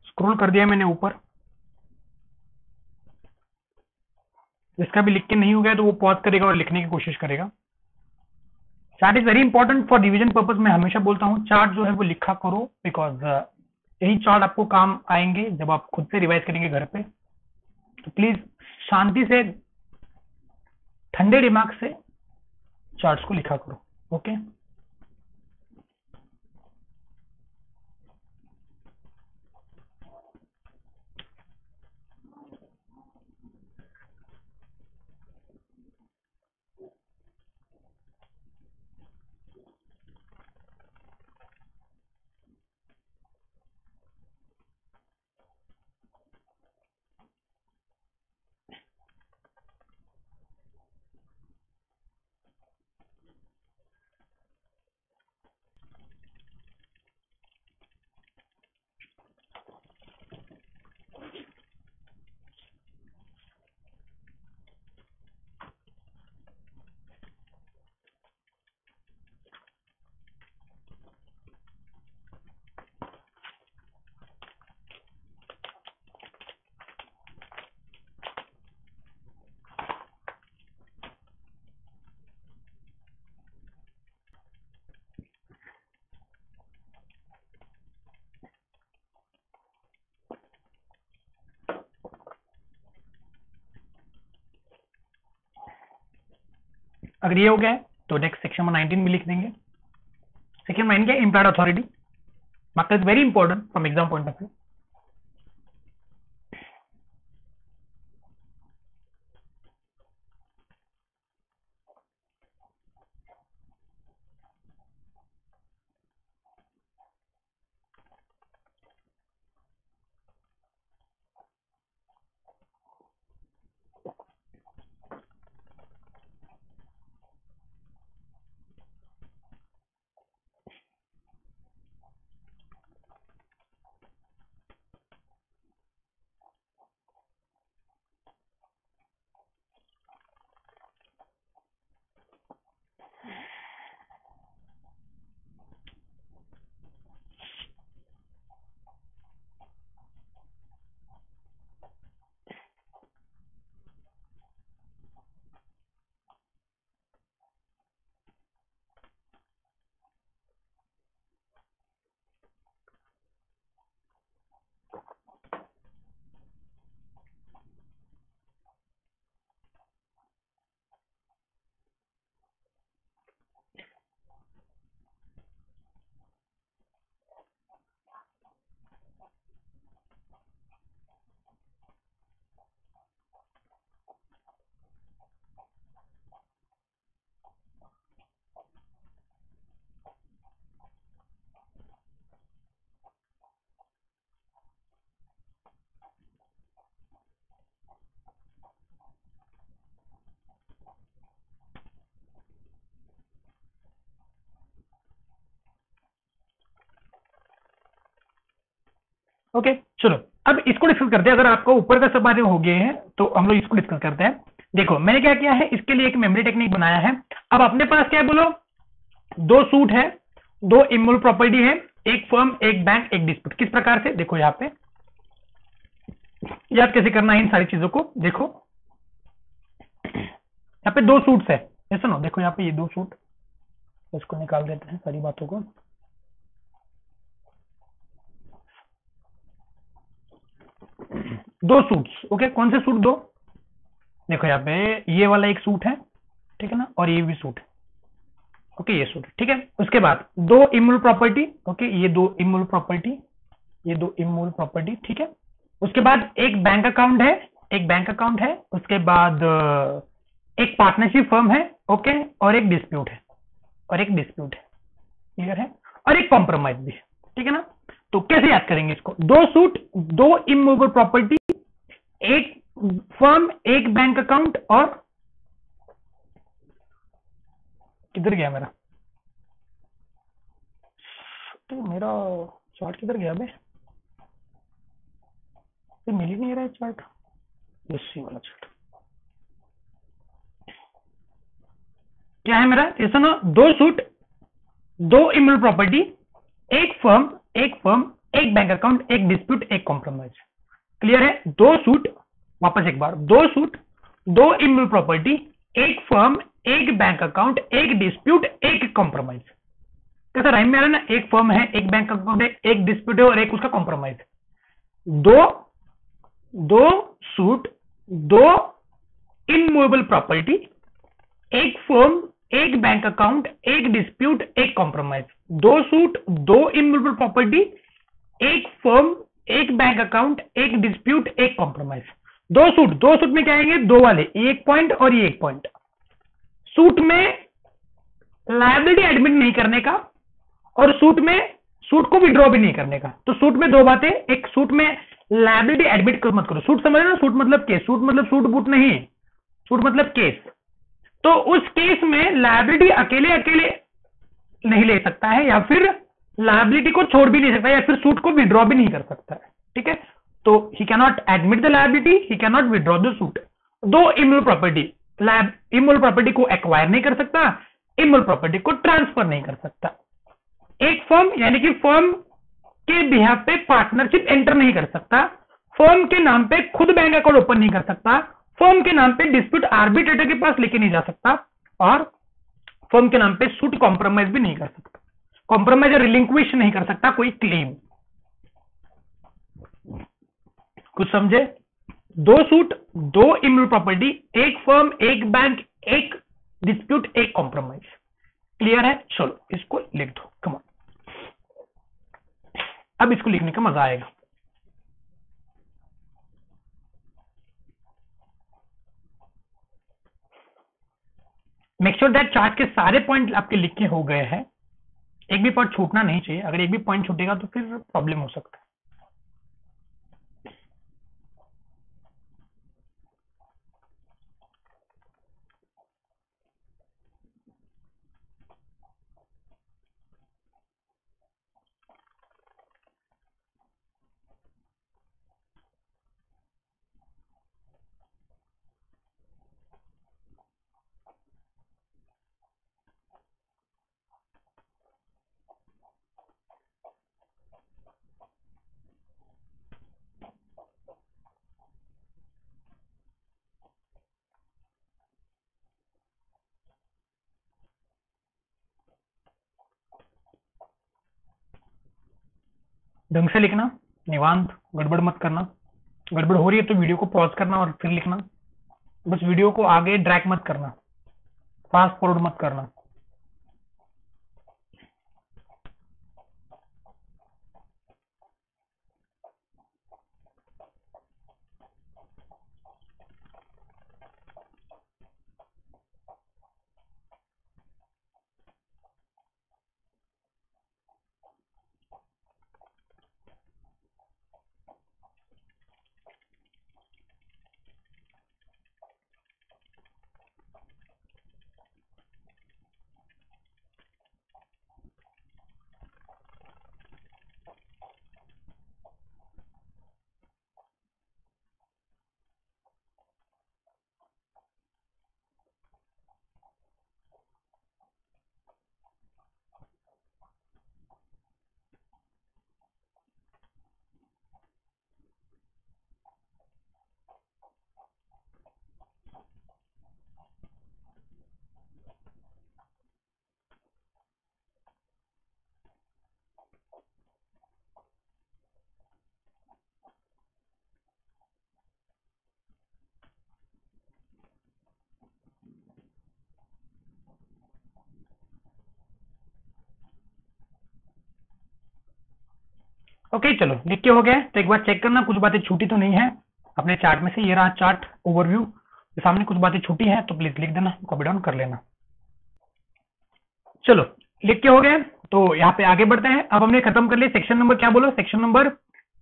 स्क्रॉल कर दिया मैंने ऊपर। जिसका भी लिख के नहीं हो गया तो वो पॉज करेगा और लिखने की कोशिश करेगा। Chart is very important for revision purpose. मैं हमेशा बोलता हूँ चार्ट जो है वो लिखा करो, बिकॉज यही चार्ट आपको काम आएंगे जब आप खुद से रिवाइज करेंगे घर पे। तो प्लीज शांति से, ठंडे दिमाग से चार्ट्स को लिखा करो। ओके, अगर ये हो गया है तो नेक्स्ट सेक्शन नंबर 19 में लिख देंगे। सेक्शन 9 क्या है? Employed authority. Market very important from exam point of view. Okay चलो अब इसको डिस्कस करते हैं। अगर आपको ऊपर का सब बातें हो गए हैं तो हम लोग इसको डिस्कस करते हैं। देखो मैंने क्या किया है, इसके लिए एक मेमोरी टेक्निक बनाया है। अब अपने पास क्या है बोलो, दो सूट है, दो इमूवेबल प्रॉपर्टी है, एक फर्म, एक बैंक, एक डिस्प्यूट। किस प्रकार से? देखो यहाँ पे याद कैसे करना है इन सारी चीजों को। देखो यहाँ पे दो सूट्स है, ये सुनो। देखो यहाँ पे ये दो सूट, इसको निकाल देते हैं सारी बातों को। दो सूट्स, ओके। कौन से सूट? दो। देखो यहाँ पे ये वाला एक सूट है, ठीक है ना, और ये भी सूट है, ओके। ये सूट, ठीक है। उसके बाद दो इमूवेबल प्रॉपर्टी, ओके। ये दो इमूवेबल प्रॉपर्टी, ये दो इमूवेबल प्रॉपर्टी, ठीक है। उसके बाद एक बैंक अकाउंट है, एक बैंक अकाउंट है। उसके बाद एक पार्टनरशिप फर्म है, ओके, और एक डिस्प्यूट है, और एक डिस्प्यूट है, क्लियर है, और एक कॉम्प्रोमाइज भी है, ठीक है ना। तो कैसे याद करेंगे इसको? दो सूट, दो इमूवेबल प्रॉपर्टी, एक फर्म, एक बैंक अकाउंट, और किधर गया मेरा? तो मेरा चार्ट किधर गया बे? मिल ही नहीं रहा है चार्ट। इसी वाला चार्ट क्या है मेरा? ये सुनो, दो सूट, दो इमूवेबल प्रॉपर्टी, एक फर्म, एक बैंक अकाउंट, एक डिस्प्यूट, एक कॉम्प्रोमाइज। क्लियर है? दो सूट, वापस एक बार, दो सूट, दो इमूवेबल प्रॉपर्टी, एक फर्म, एक बैंक अकाउंट, एक डिस्प्यूट, एक कॉम्प्रोमाइज। कैसा राइम में आ रहा है ना? एक फर्म है, एक बैंक अकाउंट है, एक डिस्प्यूट है, और एक उसका कॉम्प्रोमाइज। दो सूट, दो इमूवेबल प्रॉपर्टी, एक फर्म, एक बैंक अकाउंट, एक डिस्प्यूट, एक कॉम्प्रोमाइज। दो सूट, दो इमूवेबल प्रॉपर्टी, एक फर्म, एक बैंक अकाउंट, एक डिस्प्यूट, एक कॉम्प्रोमाइज। दो सूट में क्या आएंगे? दो वाले, एक पॉइंट और ये एक पॉइंट। सूट में लायबिलिटी एडमिट नहीं करने का, और सूट को विड्रॉ भी नहीं करने का। तो सूट में दो बातें, एक सूट में लायबिलिटी एडमिट मत करो। सूट समझ रहे ना? सूट मतलब केस, सूट मतलब सूट बूट नहीं, सूट मतलब केस। तो उस केस में लायबिलिटी अकेले नहीं ले सकता है, या फिर लायबिलिटी को छोड़ भी नहीं सकता, या फिर सूट को विड्रॉ भी नहीं कर सकता है, ठीक है। तो ही can not admit the liability, he can not withdraw the suit. दो इमूवेबल प्रॉपर्टी, इमूवेबल प्रॉपर्टी को एक्वायर नहीं कर सकता, इमूवेबल प्रॉपर्टी को ट्रांसफर नहीं कर सकता। एक फर्म, यानी कि फर्म के बिहाफ पे पार्टनरशिप एंटर नहीं कर सकता, फर्म के नाम पे खुद बैंक अकाउंट ओपन नहीं कर सकता, फर्म के नाम पे डिस्प्यूट आर्बिट्रेटर के पास लेके नहीं जा सकता, और फर्म के नाम पे सूट कॉम्प्रोमाइज भी नहीं कर सकता। कॉम्प्रोमाइज और रिलिंक्विश नहीं कर सकता कोई क्लेम। कुछ समझे? दो सूट, दो इमूवेबल प्रॉपर्टी, एक फर्म, एक बैंक, एक डिस्प्यूट ए कॉम्प्रोमाइज। क्लियर है? चलो इसको लिख दो, कम ऑन। अब इसको लिखने का मजा आएगा। मेक श्योर दैट चार्ट के सारे पॉइंट आपके लिखे हो गए हैं, एक भी पॉइंट छूटना नहीं चाहिए। अगर एक भी पॉइंट छूटेगा तो फिर प्रॉब्लम हो सकता है। ढंग से लिखना, निवांत, गड़बड़ मत करना। गड़बड़ हो रही है तो वीडियो को पॉज करना और फिर लिखना। बस वीडियो को आगे ड्रैग मत करना, फास्ट फॉरवर्ड मत करना। ओके चलो लिख के हो गया। तो एक बार चेक करना कुछ बातें छूटी तो नहीं है अपने चार्ट में से। ये रहा चार्ट ओवरव्यू, सामने कुछ बातें छूटी हैं तो प्लीज लिख देना, कॉपी डाउन कर लेना। चलो लिख के हो गया, तो यहाँ पे आगे बढ़ते हैं। अब हमने खत्म कर लिया सेक्शन नंबर, क्या बोलो, सेक्शन नंबर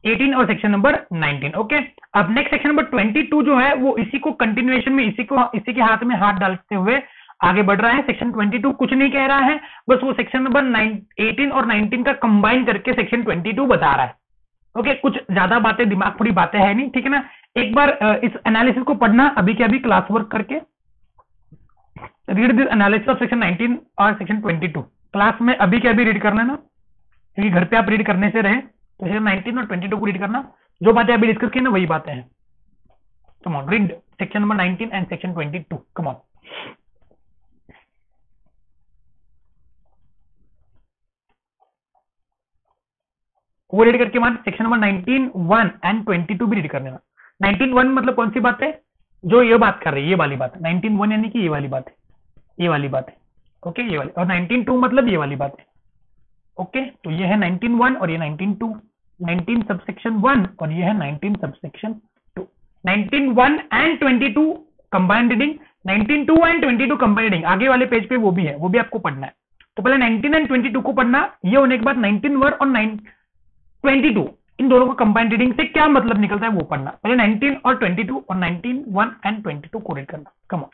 18 और सेक्शन नंबर 19। ओके, अब नेक्स्ट सेक्शन नंबर 22 जो है वो इसी को कंटिन्यूएशन में, इसी के हाथ में हाथ डालते हुए आगे बढ़ रहा है। सेक्शन 22 कुछ नहीं कह रहा है, बस वो सेक्शन नंबर 18 और 19 का कंबाइन करके सेक्शन 22 बता रहा है। ओके, कुछ ज्यादा बातें, दिमाग थोड़ी बातें है नहीं, ठीक है ना। एक बार इस एनालिसिस को पढ़ना अभी के अभी क्लास वर्क करके। Read this analysis of section 19 और सेक्शन 22 क्लास में अभी के अभी रीड करना है ना, क्योंकि घर पे आप रीड करने से रहे तो सेक्शन 19 और 22 को रीड करना। जो बातें अभी डिस्कस की ना वही बातें हैं। Come on, read section number 19 and section 22, come on. वो रीड करके बाद सेक्शन नंबर 19 1 एंड 22 भी रीड करने में। 19 1 मतलब कौन सी बात है, जो ये बात कर रही है, ये वाली बात है। 19 1 यानी कि ये वाली बात है, ये वाली बात है। ओके, ये वाली। और 19 2 मतलब ये वाली बात है। ओके, तो ये है 19 1 और ये 19 2, 19 सबसेक्शन 1 और ये है 19 subsection 2। 19 1 and 22 combined reading, 19 2 and 22 combined reading आगे वाले पेज पे वो भी है, वो भी आपको पढ़ना है। तो पहले 19 एंड 22 को पढ़ना, ये होने के बाद 19 1 और 22 इन दोनों को कंबाइंड रीडिंग से क्या मतलब निकलता है वो पढ़ना। पहले 19 और 22 और 19 1 एंड 22 को रीड करना। Come on.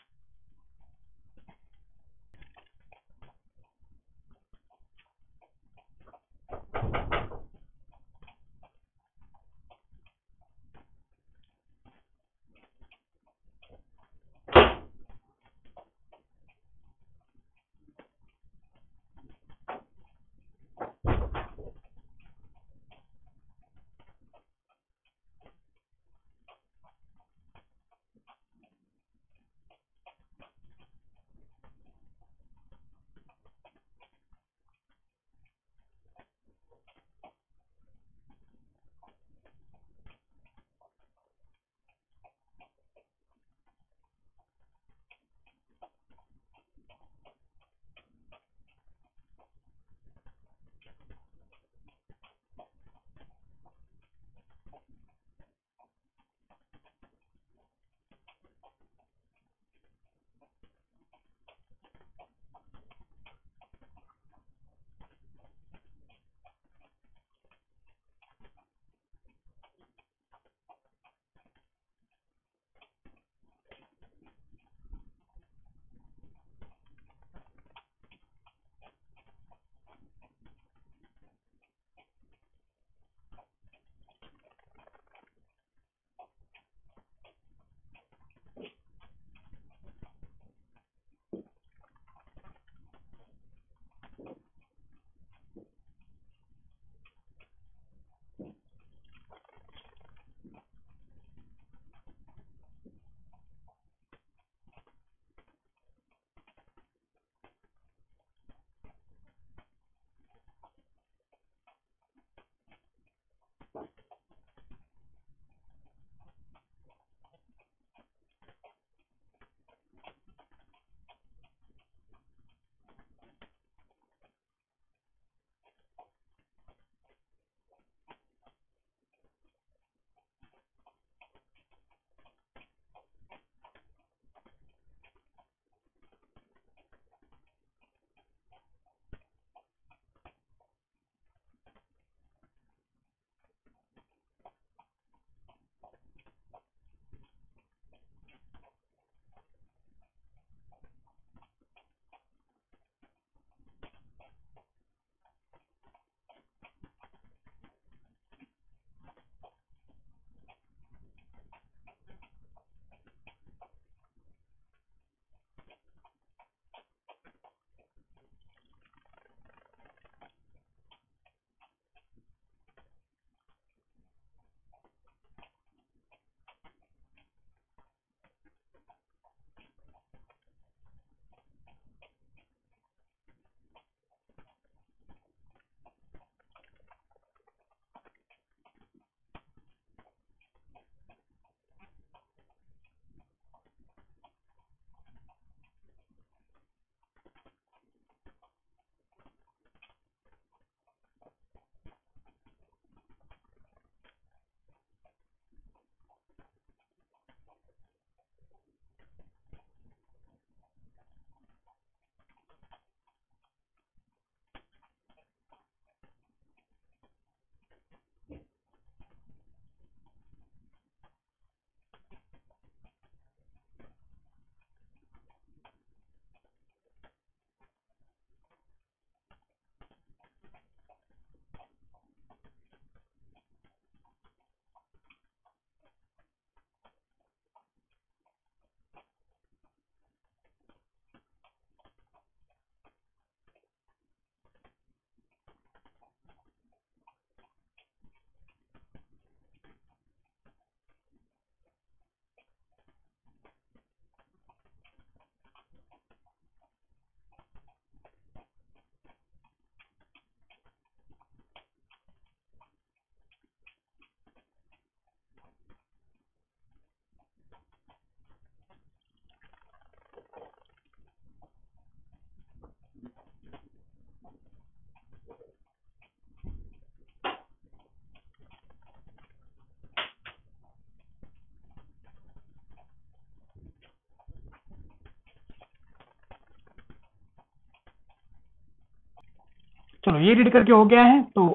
चलो ये रीड करके हो गया है। तो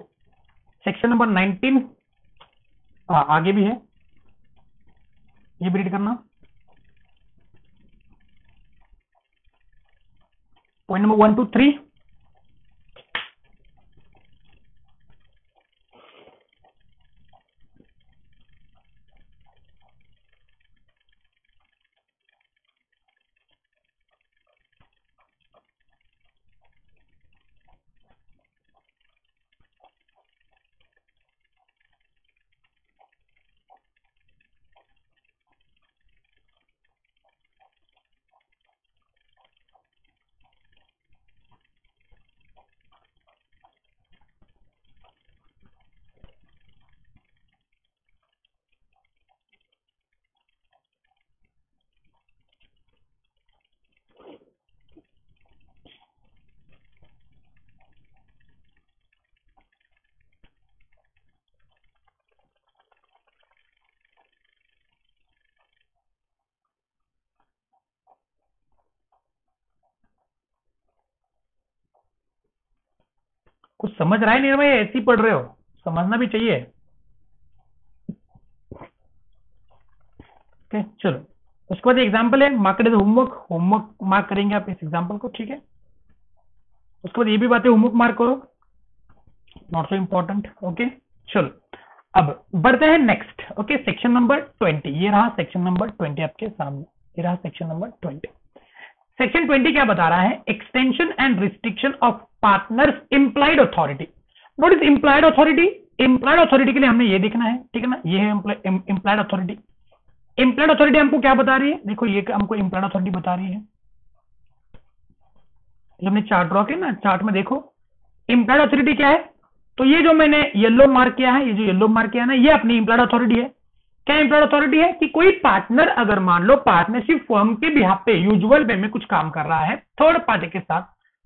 सेक्शन नंबर 19 आगे भी है, ये भी रीड करना। Point number 1 to 3। कुछ समझ रहा है नहीं भाई, ऐसे ही पढ़ रहे हो, समझना भी चाहिए। ओके चलो, उसके बाद एग्जाम्पल है, मार्केट होमवर्क, होमवर्क मार्क करेंगे आप इस एग्जाम्पल को, ठीक है। उसके बाद ये भी बातें होमवर्क मार्क करो, नॉट सो इम्पोर्टेंट। ओके चलो, अब बढ़ते हैं नेक्स्ट। ओके सेक्शन नंबर 20, ये रहा सेक्शन नंबर 20 आपके सामने, ये रहा सेक्शन नंबर 20। सेक्शन 20 क्या बता रहा है? Extension and restriction of partners implied authority. What is implied authority? Implied authority के लिए हमने ये देखना है, ठीक है ना, ये है इम्प्लाइड अथॉरिटी। इम्प्लाइड अथॉरिटी हमको क्या बता रही है? देखो ये हमको इम्प्लाइड अथॉरिटी बता रही है, जब हमने चार्ट ड्रॉ किया ना, चार्ट में देखो इम्प्लाइड अथॉरिटी क्या है। तो ये जो मैंने येलो मार्क किया है, ये जो येलो मार्क किया है ना, ये अपनी इम्प्लाइड अथॉरिटी है। क्या इम्प्लाइड अथॉरिटी है? कि कोई पार्टनर अगर मान लो पार्टनरशिप फर्म के बिहाफ पे यूजुअल वे में कुछ काम कर रहा है थर्ड पार्टी के साथ,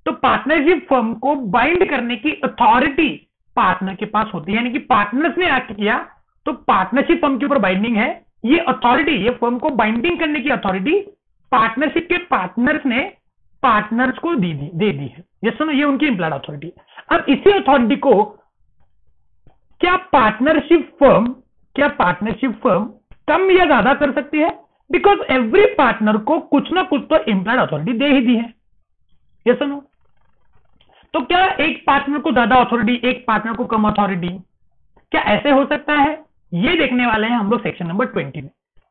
तो पार्टनरशिप फर्म को बाइंड करने की अथॉरिटी पार्टनर के पास होती है। यानी कि पार्टनर्स ने एक्ट किया तो पार्टनरशिप फर्म के ऊपर बाइंडिंग है। ये अथॉरिटी, ये फर्म को बाइंडिंग करने की अथॉरिटी पार्टनरशिप के पार्टनर्स ने पार्टनर्स को दे दी है। ये सुनो, ये उनकी इम्प्लाइड अथॉरिटी। अब इसी अथॉरिटी को क्या पार्टनरशिप फर्म कम या ज्यादा कर सकती है? बिकॉज एवरी पार्टनर को कुछ ना कुछ तो इम्प्लाइड अथॉरिटी दे ही दी है। ये सुनो, तो क्या एक पार्टनर को ज्यादा अथॉरिटी, एक पार्टनर को कम अथॉरिटी, क्या ऐसे हो सकता है? ये देखने वाले हैं हम लोग सेक्शन नंबर 20 में।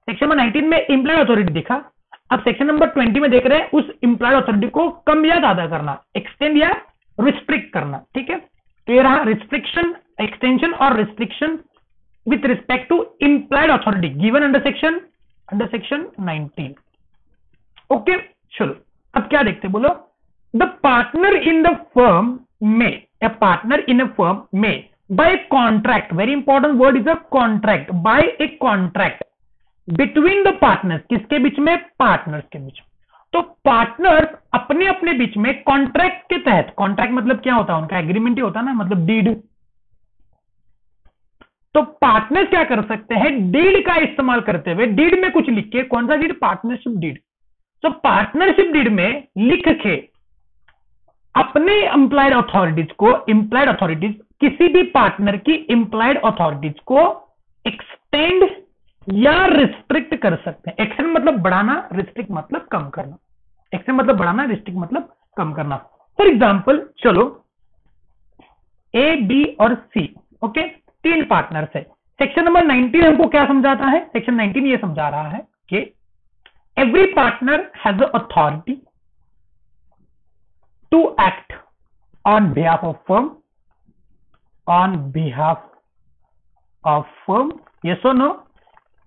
सेक्शन नंबर 19 में इम्प्लाइड अथॉरिटी देखा, अब सेक्शन नंबर 20 में देख रहे हैं उस इम्प्लाइड अथॉरिटी को कम या ज्यादा करना, एक्सटेंड या रिस्ट्रिक्ट करना, ठीक है। तो ये रहा restriction, extension or restriction with respect to implied authority given under section 19। Okay चलो, अब क्या देखते बोलो, the partner in the firm में, a partner in a firm may by contract, very important word is a contract, by a contract between the partners, किसके बीच में? पार्टनर्स के बीच। तो पार्टनर्स अपने अपने बीच में कॉन्ट्रैक्ट के तहत, कॉन्ट्रैक्ट मतलब क्या होता है? उनका एग्रीमेंट ही होता है ना, मतलब डीड। तो पार्टनर्स क्या कर सकते हैं? डीड का इस्तेमाल करते हुए, डीड में कुछ लिख के, कौन सा डीड? Partnership deed. तो पार्टनरशिप डीड में लिख के अपने इंप्लाइड अथॉरिटीज को, इंप्लाइड अथॉरिटीज किसी भी पार्टनर की इंप्लाइड अथॉरिटीज को एक्सटेंड या रिस्ट्रिक्ट कर सकते हैं। एक्सटेंड मतलब बढ़ाना, रिस्ट्रिक्ट मतलब कम करना। एक्सटेंड मतलब बढ़ाना, रिस्ट्रिक्ट मतलब कम करना। फॉर एग्जाम्पल चलो, ए, बी और सी, ओके, तीन पार्टनर्स है। सेक्शन नंबर 19 हमको क्या समझाता है? सेक्शन 19 ये समझा रहा है कि every partner has authority to act on behalf of firm, on behalf of firm, yes और no,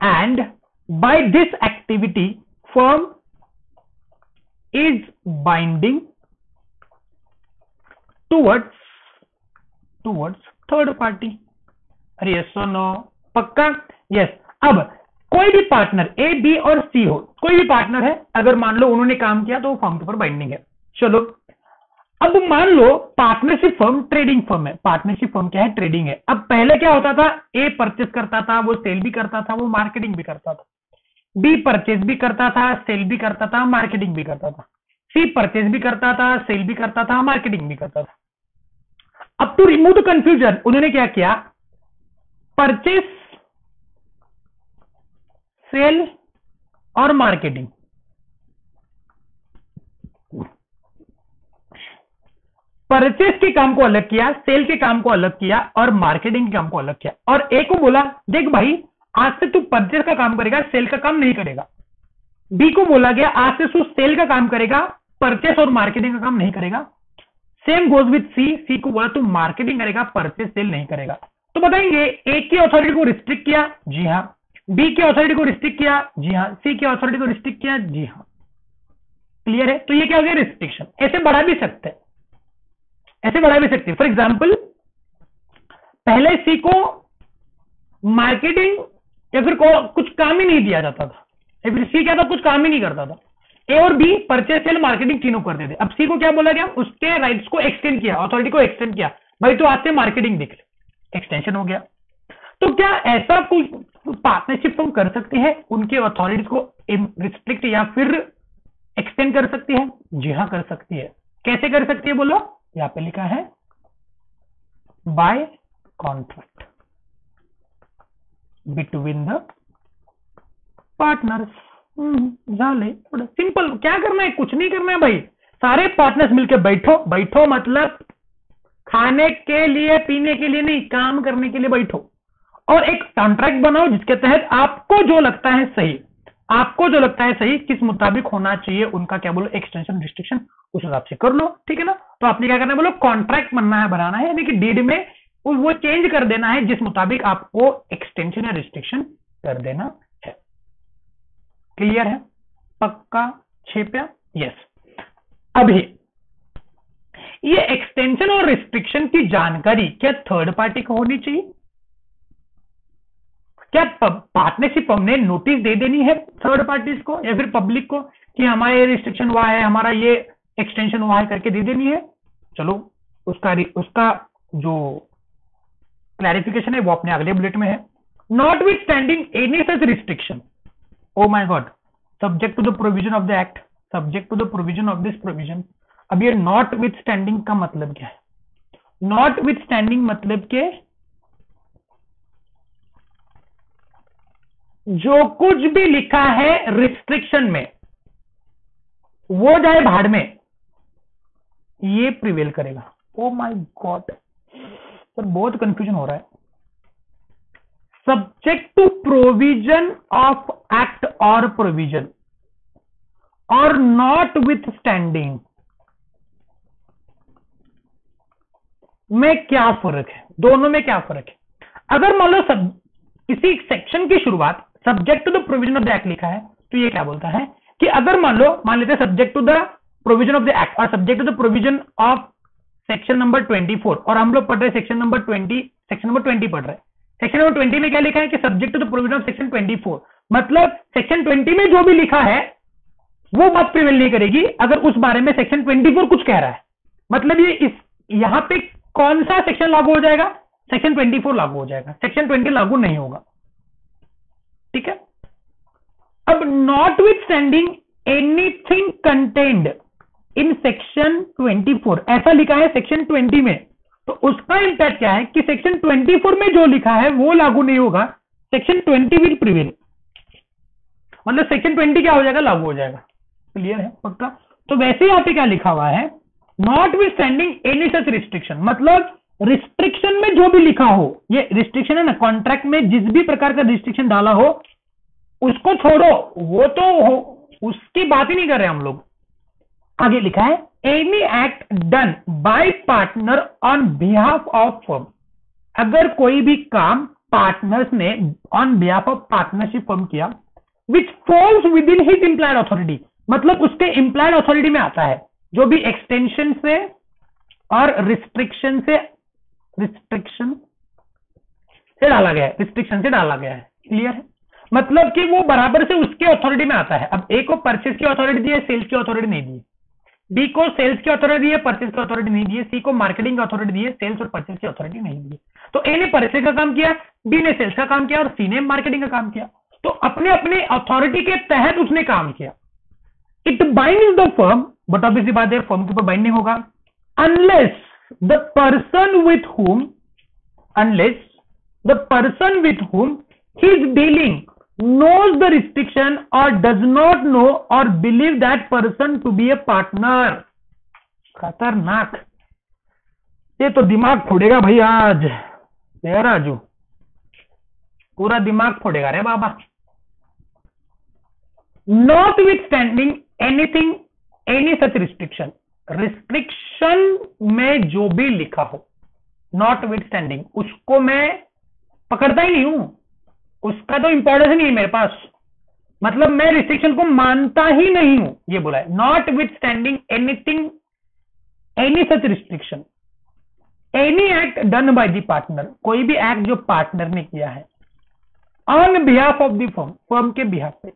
and by this activity firm is binding towards third party. अरे यस और नो, पक्का? यस। अब कोई भी पार्टनर ए, बी और सी हो, कोई भी पार्टनर है, अगर मान लो उन्होंने काम किया तो वो फर्म के ऊपर बाइंडिंग है। चलो, अब मान लो पार्टनरशिप फर्म ट्रेडिंग फर्म है। पार्टनरशिप फर्म क्या है? ट्रेडिंग है। अब पहले क्या होता था? ए परचेस करता था, वो सेल भी करता था, वो मार्केटिंग भी करता था। बी परचेस भी करता था, सेल भी करता था, मार्केटिंग भी करता था। सी परचेस भी करता था, सेल भी करता था, मार्केटिंग भी करता था। अब टू रिमूव द कंफ्यूजन उन्होंने क्या किया, परचेस, सेल और मार्केटिंग, परचेस के काम को अलग किया, सेल के काम को अलग किया और मार्केटिंग के काम को अलग किया। और ए को बोला देख भाई आज से तू परचेस का काम करेगा, सेल का काम नहीं करेगा। बी को बोला गया आज से तू सेल का काम करेगा, परचेस और मार्केटिंग का काम नहीं करेगा। सेम गोज विथ सी, सी को बोला तू मार्केटिंग करेगा, परचेस सेल नहीं करेगा। तो बताएंगे ए की अथॉरिटी को रिस्ट्रिक्ट किया, जी हाँ। बी की अथॉरिटी को रिस्ट्रिक्ट किया, जी हाँ। सी की अथॉरिटी को रिस्ट्रिक्ट किया, जी हाँ। क्लियर है? तो ये क्या हो गया, रिस्ट्रिक्शन। ऐसे बढ़ा भी सकते हैं, ऐसे बढ़ा भी सकते हैं। फॉर एग्जाम्पल पहले सी को मार्केटिंग या फिर कुछ काम ही नहीं दिया जाता था, या फिर सी क्या था, कुछ काम ही नहीं करता था। ए और बी परचेस सेल मार्केटिंग तीनों करते थे। अब सी को क्या बोला गया, उसके राइट्स को एक्सटेंड किया, अथॉरिटी को एक्सटेंड किया, भाई तो आज से मार्केटिंग देख ले, एक्सटेंशन हो गया। तो क्या ऐसा कुछ पार्टनरशिप फॉर्म कर सकते हैं, उनके अथॉरिटीज को रिस्ट्रिक्ट या फिर एक्सटेंड कर सकती है? जी हाँ कर सकती है। कैसे कर सकती है बोलो, यहां पे लिखा है by contract between the partners. झाले, सिंपल। क्या करना है, कुछ नहीं करना है भाई, सारे पार्टनर्स मिलकर बैठो, बैठो मतलब खाने के लिए पीने के लिए नहीं, काम करने के लिए बैठो और एक कॉन्ट्रैक्ट बनाओ जिसके तहत आपको जो लगता है सही, आपको जो लगता है सही किस मुताबिक होना चाहिए उनका क्या बोलो एक्सटेंशन रिस्ट्रिक्शन, उस हिसाब से कर लो, ठीक है ना। तो आपने क्या करना है बोलो, कॉन्ट्रैक्ट बनना है, बनाना है, यानी कि डीड में वो चेंज कर देना है जिस मुताबिक आपको एक्सटेंशन या रिस्ट्रिक्शन कर देना है। क्लियर है? पक्का? छेपया? यस। अभी ये एक्सटेंशन और रिस्ट्रिक्शन की जानकारी क्या थर्ड पार्टी को होनी चाहिए? क्या पार्टनरशिप हमने नोटिस दे देनी है थर्ड पार्टीज को या फिर पब्लिक को कि हमारा ये रिस्ट्रिक्शन हुआ है, हमारा ये एक्सटेंशन हुआ है करके दे देनी है? चलो उसका जो क्लैरिफिकेशन है वो अपने अगले बुलेट में है। Notwithstanding any such restriction, oh my god, subject to the provision of the act, subject to the provision of this provision. अब ये नॉट विथ स्टैंडिंग का मतलब क्या है? नॉट विथ स्टैंडिंग मतलब के जो कुछ भी लिखा है रिस्ट्रिक्शन में वो जाए भाड़ में, ये प्रिवेल करेगा। ओ माय गॉड सर, बहुत कंफ्यूजन हो रहा है। Subject to provision of act और प्रोविजन और नॉट विथ स्टैंडिंग में क्या फर्क है? दोनों में क्या फर्क है? अगर मान लो किसी सेक्शन की शुरुआत subject to the provision of the act लिखा है तो ये क्या बोलता है कि अगर मान लेते हैं subject to the provision of the act और subject to the provision of section number 24 और हम लोग पढ़ रहे सेक्शन नंबर 20 पढ़ रहे हैं। सेक्शन नंबर 20 में क्या लिखा है कि subject to the provision of section 24, मतलब सेक्शन 20 में जो भी लिखा है वो बात प्रिवेल नहीं करेगी अगर उस बारे में सेक्शन 24 कुछ कह रहा है। मतलब ये यहां पे कौन सा सेक्शन लागू हो जाएगा? सेक्शन 24 लागू हो जाएगा, सेक्शन 20 लागू नहीं होगा, ठीक है। अब not with standing anything contained in section 24 ऐसा लिखा है सेक्शन 20 में, तो उसका इंपैक्ट क्या है कि सेक्शन 24 में जो लिखा है वो लागू नहीं होगा, सेक्शन 20 विल प्रिवेल, मतलब सेक्शन 20 क्या हो जाएगा? लागू हो जाएगा। क्लियर है? पक्का? तो वैसे यहां पे क्या लिखा हुआ है, notwithstanding any such restriction, मतलब रिस्ट्रिक्शन में जो भी लिखा हो, ये रिस्ट्रिक्शन है ना, कॉन्ट्रैक्ट में जिस भी प्रकार का रिस्ट्रिक्शन डाला हो उसको छोड़ो, वो तो हो, उसकी बात ही नहीं कर रहे हम लोग। आगे लिखा है any act done by partner on behalf of firm, अगर कोई भी काम पार्टनर्स ने on behalf of partnership firm किया which falls within his implied authority, मतलब उसके इंप्लाइड अथॉरिटी में आता है, जो भी एक्सटेंशन से और रिस्ट्रिक्शन से डाला गया है, रिस्ट्रिक्शन से डाला गया है। क्लियर है? मतलब कि वो बराबर से उसके अथॉरिटी में आता है। अब ए को परचेस की अथॉरिटी दी है, सेल्स की अथॉरिटी नहीं दी है। बी को सेल्स की अथॉरिटी दी है, परचेस की अथॉरिटी नहीं दी है। सी को मार्केटिंग की अथॉरिटी दी है, सेल्स और परचेस की अथॉरिटी नहीं दी है। तो ए ने परचेस का काम किया, बी ने सेल्स का काम किया और सी ने मार्केटिंग का काम किया। तो अपने अपने अथॉरिटी के तहत उसने काम किया। It binds the firm, but obviously बात है फर्म के ऊपर बाइंड नहीं होगा unless the person with whom he is dealing knows the restriction or does not know or believe that person to be a partner. खतरनाक, ये तो दिमाग फोड़ेगा भाई आज राजू, पूरा दिमाग फोड़ेगा रे बाबा। Notwithstanding anything, any such restriction, restriction में जो भी लिखा हो, notwithstanding, उसको मैं पकड़ता ही नहीं हूं, उसका तो इंपॉर्टेंस नहीं है मेरे पास, मतलब मैं रिस्ट्रिक्शन को मानता ही नहीं हूं, ये बोला है। Notwithstanding anything, any such restriction, any act done by the partner, कोई भी एक्ट जो पार्टनर ने किया है, on behalf of the firm, firm के बिहाफ पे,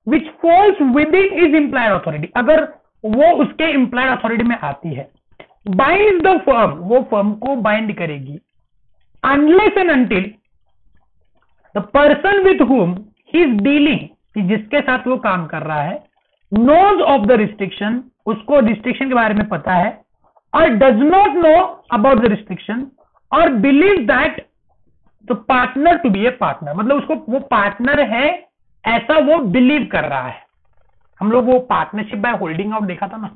which falls within his implied authority, अगर वो उसके implied authority में आती है, binds the firm, वो फर्म को बाइंड करेगी, unless and until the person with whom he is dealing, कि जिसके साथ वो काम कर रहा है, knows of the restriction, उसको रिस्ट्रिक्शन के बारे में पता है, और does not know about the restriction, और believes that the partner to be a partner, मतलब उसको वो पार्टनर है ऐसा वो बिलीव कर रहा है। हम लोग वो पार्टनरशिप बाय होल्डिंग आउट देखा था ना,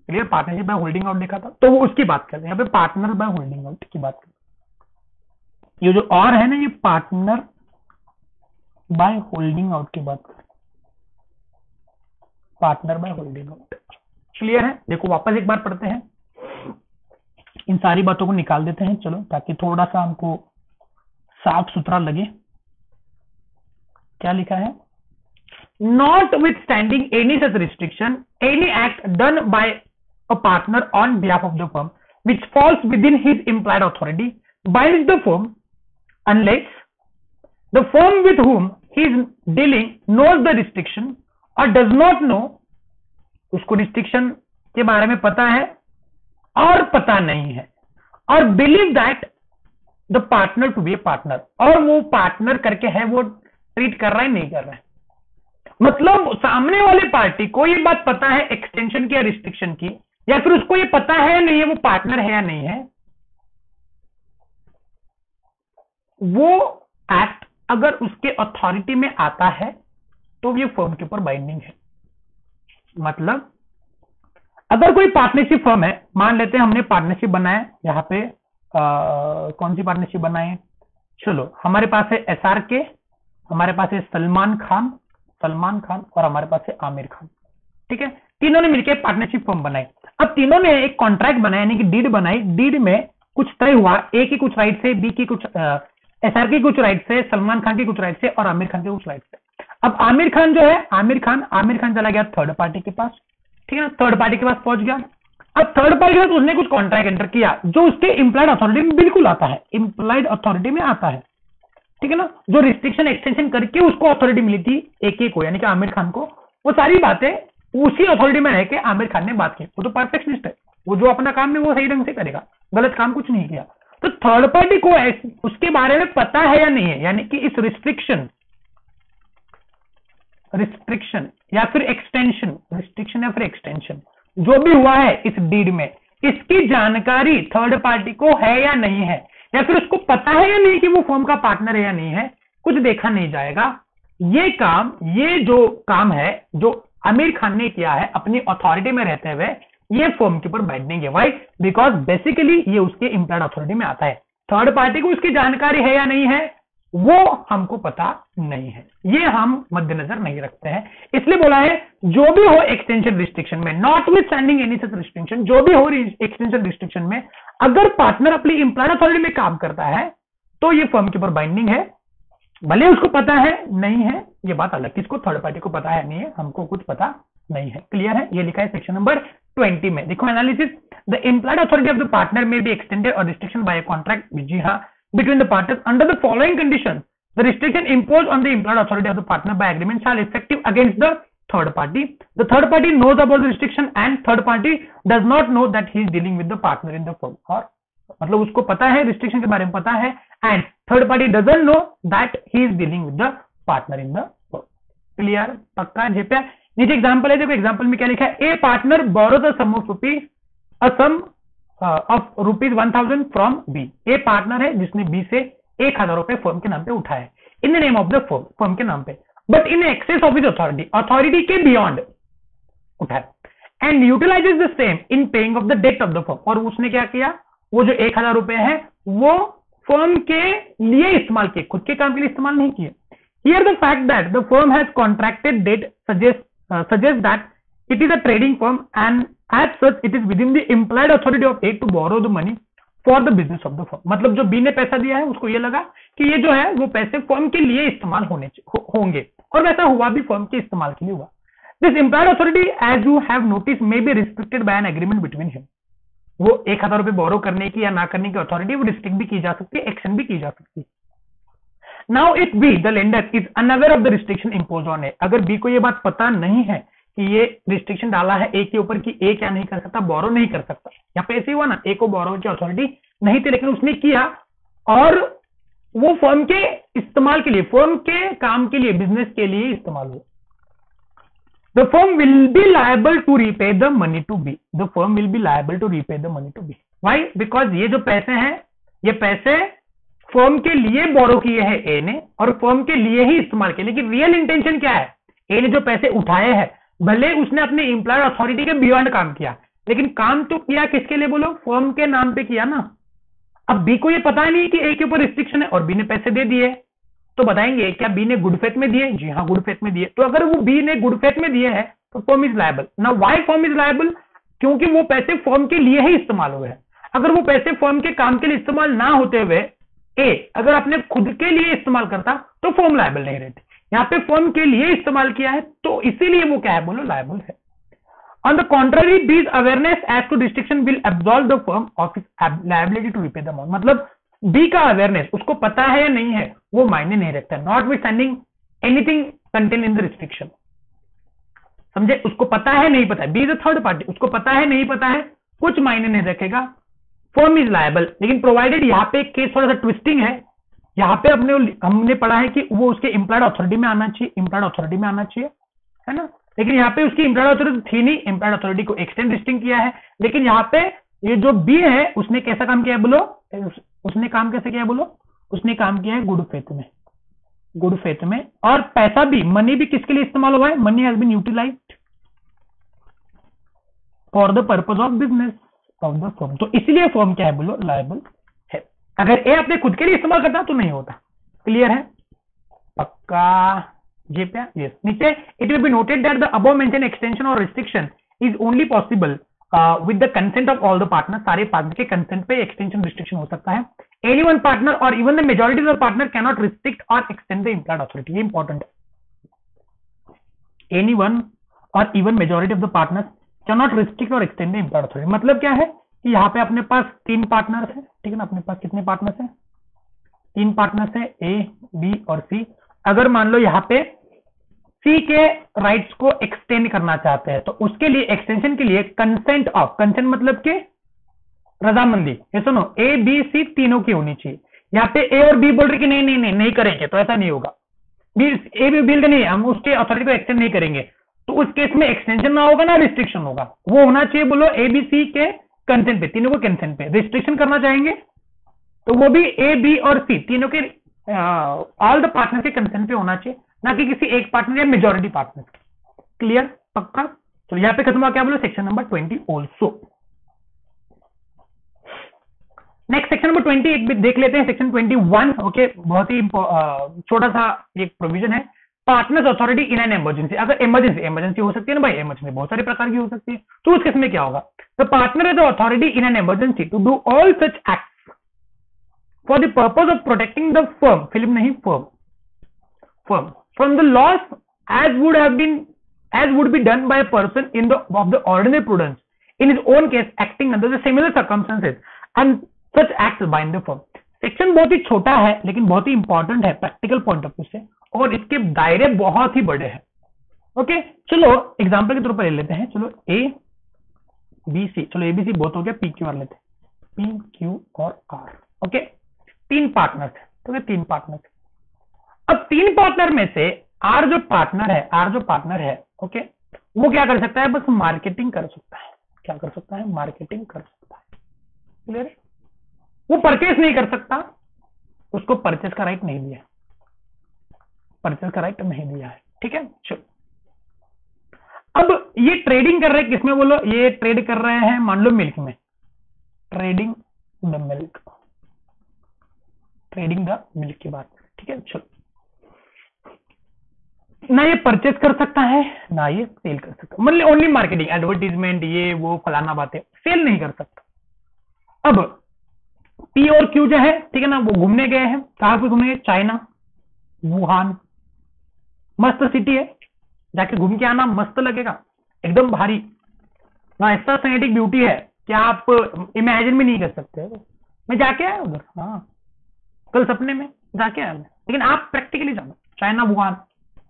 clear, partnership by holding out देखा था, तो वो उसकी बात करते हैं, यहाँ पे पार्टनर बाय होल्डिंग आउट की बात करते हैं। ये जो और है ना, ये पार्टनर बाय होल्डिंग आउट की बात करते हैं, partner by holding out, clear है। देखो वापस एक बार पढ़ते हैं, इन सारी बातों को निकाल देते हैं, चलो, ताकि थोड़ा सा हमको साफ सुथरा लगे। क्या लिखा है? Notwithstanding any such restriction, any act done by a partner on behalf of the firm which falls within his implied authority binds the firm unless the firm with whom he is dealing knows the restriction or does not know, उसको रिस्ट्रिक्शन के बारे में पता है और पता नहीं है, और believe that the partner to be A partner, और वो पार्टनर करके है, वो ट्रीट कर रहा है नहीं कर रहा है, मतलब सामने वाले पार्टी को ये बात पता है एक्सटेंशन की या रिस्ट्रिक्शन की, या फिर उसको ये पता है या नहीं है वो पार्टनर है या नहीं है, वो एक्ट अगर उसके अथॉरिटी में आता है तो ये फर्म के ऊपर बाइंडिंग है। मतलब अगर कोई पार्टनरशिप फर्म है, मान लेते हैं हमने पार्टनरशिप बनाया, यहाँ पे कौन सी पार्टनरशिप बनाए, चलो हमारे पास है SRK, हमारे पास है सलमान खान और हमारे पास है आमिर खान, ठीक है, तीनों ने मिलकर पार्टनरशिप फर्म बनाई। अब तीनों ने एक कॉन्ट्रैक्ट बनाया, यानी कि डीड बनाई, डीड में कुछ तय हुआ, ए की कुछ राइट से, बी की कुछ, SRK की कुछ राइट से, सलमान खान की कुछ राइट से और आमिर खान के कुछ राइट से। अब आमिर खान जो है, आमिर खान चला गया थर्ड पार्टी के पास, ठीक है ना, थर्ड पार्टी के पास पहुंच गया। अब थर्ड पार्टी के साथ उसने कुछ कॉन्ट्रैक्ट एंटर किया जो उसके इंप्लाइड अथॉरिटी में बिल्कुल आता है, इंप्लाइड अथॉरिटी में आता है, ठीक है ना, जो रिस्ट्रिक्शन एक्सटेंशन करके उसको अथॉरिटी मिली थी एक को, यानी कि आमिर खान को, वो सारी बातें उसी अथॉरिटी में रह के आमिर खान ने बात की। वो तो परफेक्शनिस्ट है, वो जो अपना काम है वो सही ढंग से करेगा, गलत काम कुछ नहीं किया। तो थर्ड पार्टी को उसके बारे में पता है या नहीं है, यानी कि इस रिस्ट्रिक्शन या फिर एक्सटेंशन, रिस्ट्रिक्शन या फिर एक्सटेंशन जो भी हुआ है इस डीड में, इसकी जानकारी थर्ड पार्टी को है या नहीं है, या फिर उसको पता है या नहीं कि वो फर्म का पार्टनर है या नहीं है, कुछ देखा नहीं जाएगा। ये जो काम है जो आमिर खान ने किया है अपनी अथॉरिटी में रहते हुए, ये फर्म के ऊपर बाइंडिंग है। व्हाई? बिकॉज बेसिकली ये उसके इंप्लाइड अथॉरिटी में आता है। थर्ड पार्टी को उसकी जानकारी है या नहीं है वो हमको पता नहीं है, ये हम मद्देनजर नहीं रखते हैं, इसलिए बोला है जो भी हो एक्सटेंशन रिस्ट्रिक्शन में, not with standing any such restriction, जो भी हो एक्सटेंशन रिस्ट्रिक्शन में अगर पार्टनर अपनी इंप्लाइड अथॉरिटी में काम करता है तो ये फर्म के ऊपर बाइंडिंग है, भले उसको पता है नहीं है ये बात अलग, किसको, थर्ड पार्टी को पता है नहीं है, हमको कुछ पता नहीं है। क्लियर है? ये लिखा है सेक्शन नंबर 20 में। देखो analysis, the implied authority of the partner में बी एक्सटेंडेड और रिस्ट्रिक्शन बाय कॉन्ट्रैक्ट, जी हाँ, between the partners under the following conditions: the restriction imposed on the implied authority of the partner by agreement shall effective against the third party. The third party knows about the restriction and third party does not know that he is dealing with the partner in the firm. और मतलब उसको पता है रिस्ट्रिक्शन के बारे में पता है, and third party doesn't know that he is dealing with the partner in the firm. Clear? पक्का झेपा? नीचे एग्जांपल है, देखो एग्जांपल में क्या लिखा है, A partner borrows a sum of rupees, a sum of ₹1000 from B. A partner है जिसने बी से 1000 रुपए फर्म के नाम पे उठाए in the name of the firm, firm के नाम पे, but in excess of his authority, authority के बियॉन्ड उठाए, and utilizes the same in paying of the debt of the firm. और उसने क्या किया, वो जो 1000 रुपए है वो फर्म के लिए इस्तेमाल किए, खुद के काम के लिए इस्तेमाल नहीं किए। Here the fact that the firm has contracted debt suggests that it is a trading firm and as such it is within the implied authority of A to borrow the money for the business of the firm। मतलब जो B ने पैसा दिया है उसको ये लगा कि ये जो है वो पैसे फर्म के लिए इस्तेमाल होंगे और वैसा हुआ भी, फर्म के इस्तेमाल के लिए हुआ। This implied authority as you have noticed may be restricted by an agreement between him। वो 1000 रुपए बोरो करने की या ना करने की अथॉरिटी वो रिस्ट्रिक्ट भी की जा सकती है, एक्शन भी की जा सकती है। Now if B the lender is unaware of the restriction imposed on A, अगर B को ये बात पता नहीं है कि ये रिस्ट्रिक्शन डाला है A के ऊपर कि A क्या नहीं कर सकता, बोरो नहीं कर सकता। यहाँ पे ऐसे हुआ ना, A को बोरो की अथॉरिटी नहीं थी लेकिन उसने किया और वो फर्म के इस्तेमाल के लिए, फर्म के काम के लिए, बिजनेस के लिए इस्तेमाल हुआ। The firm will be liable to repay the money to B। The firm will be liable to repay the money to B। Why? Because ये जो पैसे हैं ये पैसे फर्म के लिए बोरो किए हैं ए ने और फर्म के लिए ही इस्तेमाल किए, लेकिन रियल इंटेंशन क्या है, ए ने जो पैसे उठाए हैं भले उसने अपने एम्प्लॉयर अथॉरिटी के बियॉन्ड काम किया लेकिन काम तो किया किसके लिए बोलो, फर्म के नाम पे किया ना। अब बी को ये पता नहीं कि ए के ऊपर रिस्ट्रिक्शन है और बी ने पैसे दे दिए, तो बताएंगे क्या बी ने गुड फेथ में दिए? जी हाँ, गुड फेथ में दिए। तो अगर वो बी ने गुड फेथ में दिए है तो फर्म इज लायबल। ना वाई फर्म इज लायबल? क्योंकि वो पैसे फर्म के लिए ही इस्तेमाल हुए हैं। अगर वो पैसे फर्म के काम के लिए इस्तेमाल ना होते हुए ए अगर अपने खुद के लिए इस्तेमाल करता तो फर्म लायबल नहीं रहती। यहाँ पे फर्म के लिए इस्तेमाल किया है तो इसीलिए वो क्या है बोलो, लायबल है। On the contrary B's awareness as to restriction will absolve the firm of its liability to repay the amount. मतलब बी का अवेयरनेस, उसको पता है या नहीं है वो मायने नहीं रखता, notwithstanding anything contain in the restriction. समझे, उसको पता है नहीं पता है, B is a third party, उसको पता है नहीं पता है कुछ मायने नहीं रखेगा, फर्म इज लायबल। लेकिन प्रोवाइडेड यहाँ पे केस थोड़ा सा ट्विस्टिंग है, यहाँ पे हमने पढ़ा है कि वो उसके एम्प्लॉयड अथॉरिटी में आना चाहिए, एम्प्लॉयड अथॉरिटी में आना चाहिए, है ना। लेकिन यहाँ पे उसकी एम्प्लॉयड अथॉरिटी थी नहीं, एम्प्लॉयड अथॉरिटी को एक्सटेंड रिस्ट्रिक्ट किया है। लेकिन यहाँ पे ये जो बी है उसने कैसा काम किया है बोलो, उसने काम कैसे किया है बोलो, उसने काम किया है गुड फेथ में, गुड फेथ में। और पैसा भी, मनी भी किसके लिए इस्तेमाल हुआ है, money has been utilized for the purpose of business of the firm. तो इसलिए फर्म क्या है बोलो, लायबल है। अगर ए अपने खुद के लिए इस्तेमाल करता तो नहीं होता। क्लियर है, पक्का जी पे? यस। नीचे it will be noted that the above mention extension or restriction is only possible with the consent of all the partner. सारे पार्टनर के कंसेंट पे एक्सटेंशन रिस्ट्रिक्शन हो सकता है। Any one partner or even the majority of the partner can not restrict or extend the employed authority. ये इंपॉर्टेंट है। Any one or even majority of the partner can not restrict or extend the employed authority. मतलब क्या है कि यहाँ पे अपने पास 3 पार्टनर्स हैं, ठीक है ना। अपने पास कितने पार्टनर्स हैं? 3 पार्टनर्स हैं, ए, बी और सी। अगर मान लो यहाँ पे सी के राइट्स को एक्सटेंड करना चाहते हैं तो उसके लिए, एक्सटेंशन के लिए कंसेंट ऑफ, कंसेंट मतलब के रजामंदी, ये सुनो, ए बी सी तीनों की होनी चाहिए। यहाँ पे ए और बी बोल रहे कि नहीं नहीं नहीं नहीं करेंगे, तो ऐसा नहीं होगा। ए बी बिल नहीं, हम उसके अथॉरिटी को एक्सटेंड नहीं करेंगे, तो उस केस में एक्सटेंशन ना होगा ना रिस्ट्रिक्शन होगा। वो होना चाहिए बोलो ए बी सी के कंसेंट पे, तीनों को कंसेंट पे। रिस्ट्रिक्शन करना चाहेंगे तो वो भी ए बी और सी तीनों के ऑल द पार्टनर के कंसेंट पे होना चाहिए, ना कि किसी एक पार्टनर या मेजॉरिटी पार्टनर। क्लियर, पक्का? तो यहाँ पे खत्म हुआ क्या बोलो, section number 20 also. Next section number 20 एक भी देख लेते हैं, सेक्शन 21। ओके, बहुत ही छोटा सा एक प्रोविजन है, partners authority in an emergency. अगर इमरजेंसी हो सकती है ना भाई, इमरजेंसी बहुत सारे प्रकार की हो सकती है, तो उस केस में क्या होगा, the partner is the authority in an emergency to do all such acts for the purpose of protecting the firm, film नहीं firm, from the loss as would be done by a person in of the ordinary prudence in his own case acting under the similar circumstances and such acts bind the firm। Section बहुत ही छोटा है लेकिन बहुत ही इंपॉर्टेंट है प्रैक्टिकल पॉइंट ऑफ व्यू से, और इसके दायरे बहुत ही बड़े हैं। ओके, चलो एग्जांपल के तौर पर ले लेते हैं। चलो ए बी सी, चलो ए बी सी बहुत हो गया, पी क्यू आर लेते हैं, पी क्यू और आर। ओके, 3 पार्टनर है, तो 3 पार्टनर। अब 3 पार्टनर में से आर जो पार्टनर है, ओके, वो क्या कर सकता है, बस मार्केटिंग कर सकता है। क्या कर सकता है, मार्केटिंग कर सकता है। क्लियर है? वो परचेस नहीं कर सकता, उसको परचेस का राइट नहीं दिया, परचेस का राइट नहीं दिया है। ठीक है, चलो अब ये ट्रेडिंग कर रहे हैं किसमें बोलो, ये ट्रेड कर रहे हैं मान लो मिल्क में, trading the milk, trading the milk की बात। ठीक है, चलो ना ये परचेस कर सकता है ना ये सेल कर सकता, मतलब ओनली मार्केटिंग, एडवर्टीजमेंट, ये वो फलाना बातें, सेल नहीं कर सकता। अब पी और क्यू जो है, ठीक है ना, वो घूमने गए हैं, कहां पे घूमने गए, चाइना, वुहान, मस्त सिटी है, जाके घूम के आना मस्त लगेगा, एकदम भारी, वहां ऐसा सिनेटिक ब्यूटी है कि आप इमेजिन भी नहीं कर सकते। मैं जाके आया उधर, हाँ कल सपने में जाके आया मैं, लेकिन आप प्रैक्टिकली जाना, चाइना वुहान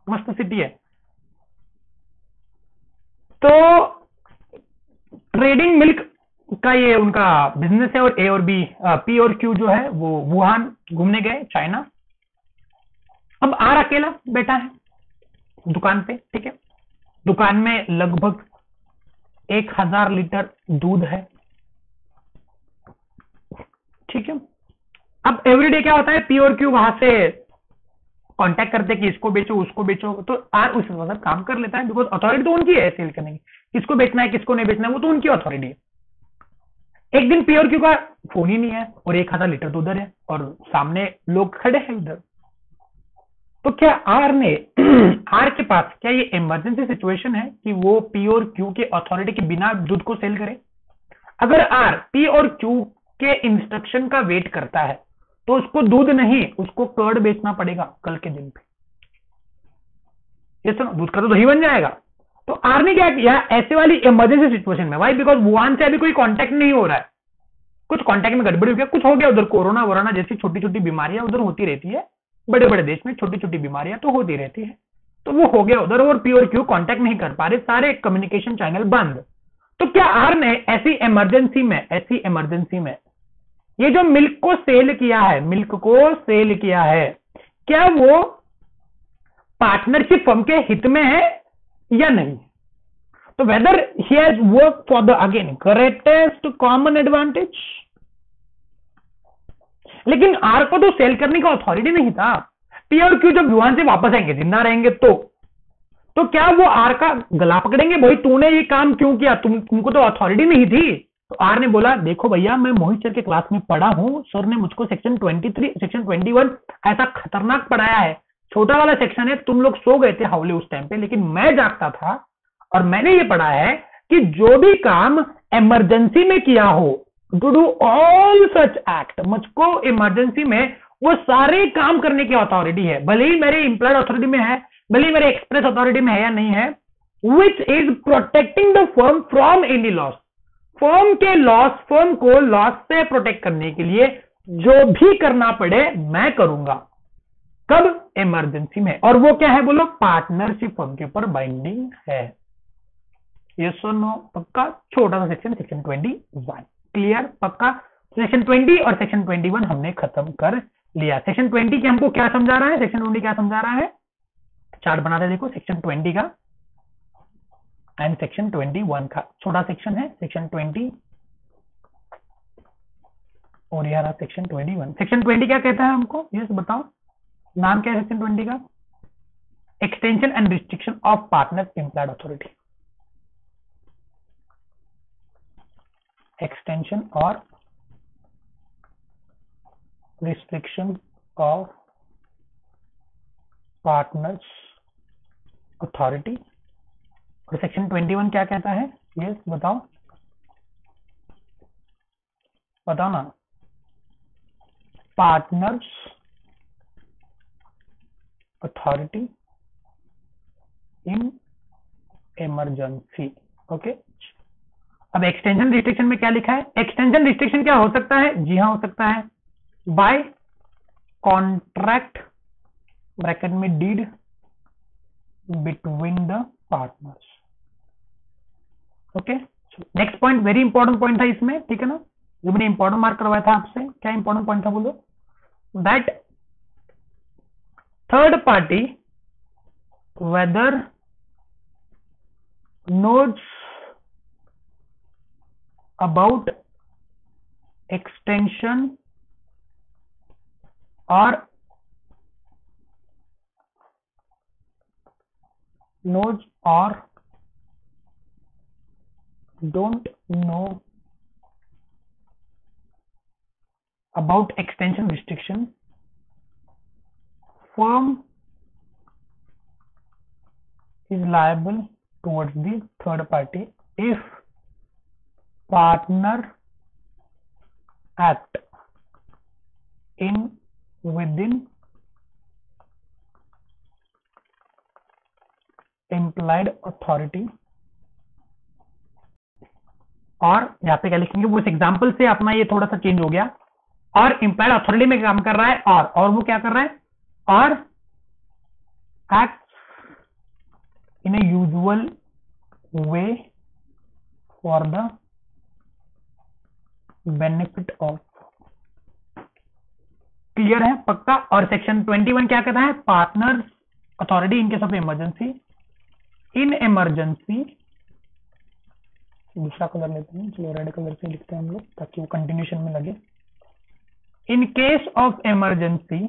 मस्त सिटी है। तो ट्रेडिंग मिल्क का ये उनका बिजनेस है, और ए और बी, पी और क्यू जो है वो वुहान घूमने गए, चाइना। अब आर अकेला बैठा है दुकान पे, ठीक है, दुकान में लगभग 1000 लीटर दूध है। ठीक है, अब एवरीडे क्या होता है, पी और क्यू वहां से कांटेक्ट करते हैं कि इसको बेचो उसको बेचो, तो आर उस हिसाब से काम कर लेता है, बिकॉज अथॉरिटी तो उनकी है सेल करने की, किसको बेचना है किसको नहीं बेचना है वो तो उनकी अथॉरिटी है। एक दिन पी और क्यू का फोन ही नहीं है और 1000 लीटर तो उधर है और सामने लोग खड़े हैं उधर। तो क्या आर ने आर के पास क्या ये इमरजेंसी सिचुएशन है कि वो पी और क्यू के अथॉरिटी के बिना दूध को सेल करे? अगर आर पी और क्यू के इंस्ट्रक्शन का वेट करता है तो उसको दूध नहीं, उसको कर्ड बेचना पड़ेगा कल के दिन पे। ये सुनो, दूध का तो दही बन जाएगा। तो आर ने क्या किया ऐसे वाली इमरजेंसी सिचुएशन में, वाई बिकॉज वुहान से अभी कोई कांटेक्ट नहीं हो रहा है, कुछ कांटेक्ट में गड़बड़ी हो गया, कुछ हो गया उधर, कोरोना वोरोना जैसी छोटी छोटी बीमारियां उधर होती रहती है, बड़े बड़े देश में छोटी छोटी बीमारियां तो होती रहती है, तो वो हो गया उधर और पी और क्यू कांटेक्ट नहीं कर पा रहे, सारे कम्युनिकेशन चैनल बंद। तो क्या आर ने ऐसी इमरजेंसी में ये जो मिल्क को सेल किया है, मिल्क को सेल किया है, क्या वो पार्टनरशिप फर्म के हित में है या नहीं? तो weather he has work for the again greatest common advantage. लेकिन आर को तो सेल करने का अथॉरिटी नहीं था। पी और क्यू जब वुहान से वापस आएंगे, जिंदा रहेंगे तो क्या वो आर का गला पकड़ेंगे, भाई तूने ये काम क्यों किया, तुमको तो अथॉरिटी नहीं थी? तो आर ने बोला देखो भैया मैं मोहित सर के क्लास में पढ़ा हूं, सर ने मुझको सेक्शन 23 सेक्शन 21 ऐसा खतरनाक पढ़ाया है, छोटा वाला सेक्शन है, तुम लोग सो गए थे हावले उस टाइम पे, लेकिन मैं जागता था और मैंने ये पढ़ा है कि जो भी काम इमरजेंसी में किया हो, to do all such act, मुझको इमरजेंसी में वो सारे काम करने की अथॉरिटी है, भले ही मेरे इंप्लॉयड अथॉरिटी में है, भले ही मेरे एक्सप्रेस अथॉरिटी में है या नहीं है, which is protecting the firm from any loss. Firm के लॉस, फर्म को लॉस से प्रोटेक्ट करने के लिए जो भी करना पड़े मैं करूंगा, कब? इमरजेंसी में। और वो क्या है बोलो? पार्टनरशिप फर्म के ऊपर बाइंडिंग है। यस और नो? पक्का? छोटा सा सेक्शन, सेक्शन 21 क्लियर? पक्का? सेक्शन 20 और सेक्शन 21 हमने खत्म कर लिया। सेक्शन 20 के हमको क्या समझा रहा है, सेक्शन 20 क्या समझा रहा है, चार्ट बनाते देखो, सेक्शन 20 का एंड सेक्शन 21 का, छोटा सेक्शन है सेक्शन 20 और यह रहा सेक्शन 21। सेक्शन 20 क्या कहता है हमको, यस बताओ, नाम क्या है सेक्शन 20 का? Extension and restriction of partner employed authority. Extension or restriction of partners authority. और सेक्शन 21 क्या कहता है, यस बताओ, बताओ ना। Partners authority in emergency. Okay, अब एक्सटेंशन रिस्ट्रिक्शन में क्या लिखा है? एक्सटेंशन रिस्ट्रिक्शन क्या हो सकता है? जी हाँ हो सकता है, बाय कॉन्ट्रैक्ट ब्रैकेट में deed between the partners. Okay, next point very important point था इसमें, ठीक है ना, जो मैंने इंपॉर्टेंट मार्क करवाया था आपसे। क्या इंपॉर्टेंट पॉइंट था बोलो? That third party whether notes about extension or knows or don't know about extension restriction, firm is liable towards the third party if partner act in within implied authority। और यहाँ पे क्या लिखेंगे, वो इस एग्जाम्पल से अपना ये थोड़ा सा चेंज हो गया, और इम्प्लाइड अथॉरिटी में काम कर रहा है, और वो क्या कर रहा है, और act in A usual way for the benefit of. Clear है, पक्का। और सेक्शन 21 क्या कहता है, partners authority in case of emergency, in emergency, दूसरा कलर लेते हैं, चलो रेड कलर से लिखते हैं हम लोग ताकि वो कंटिन्यूशन में लगे। In case of emergency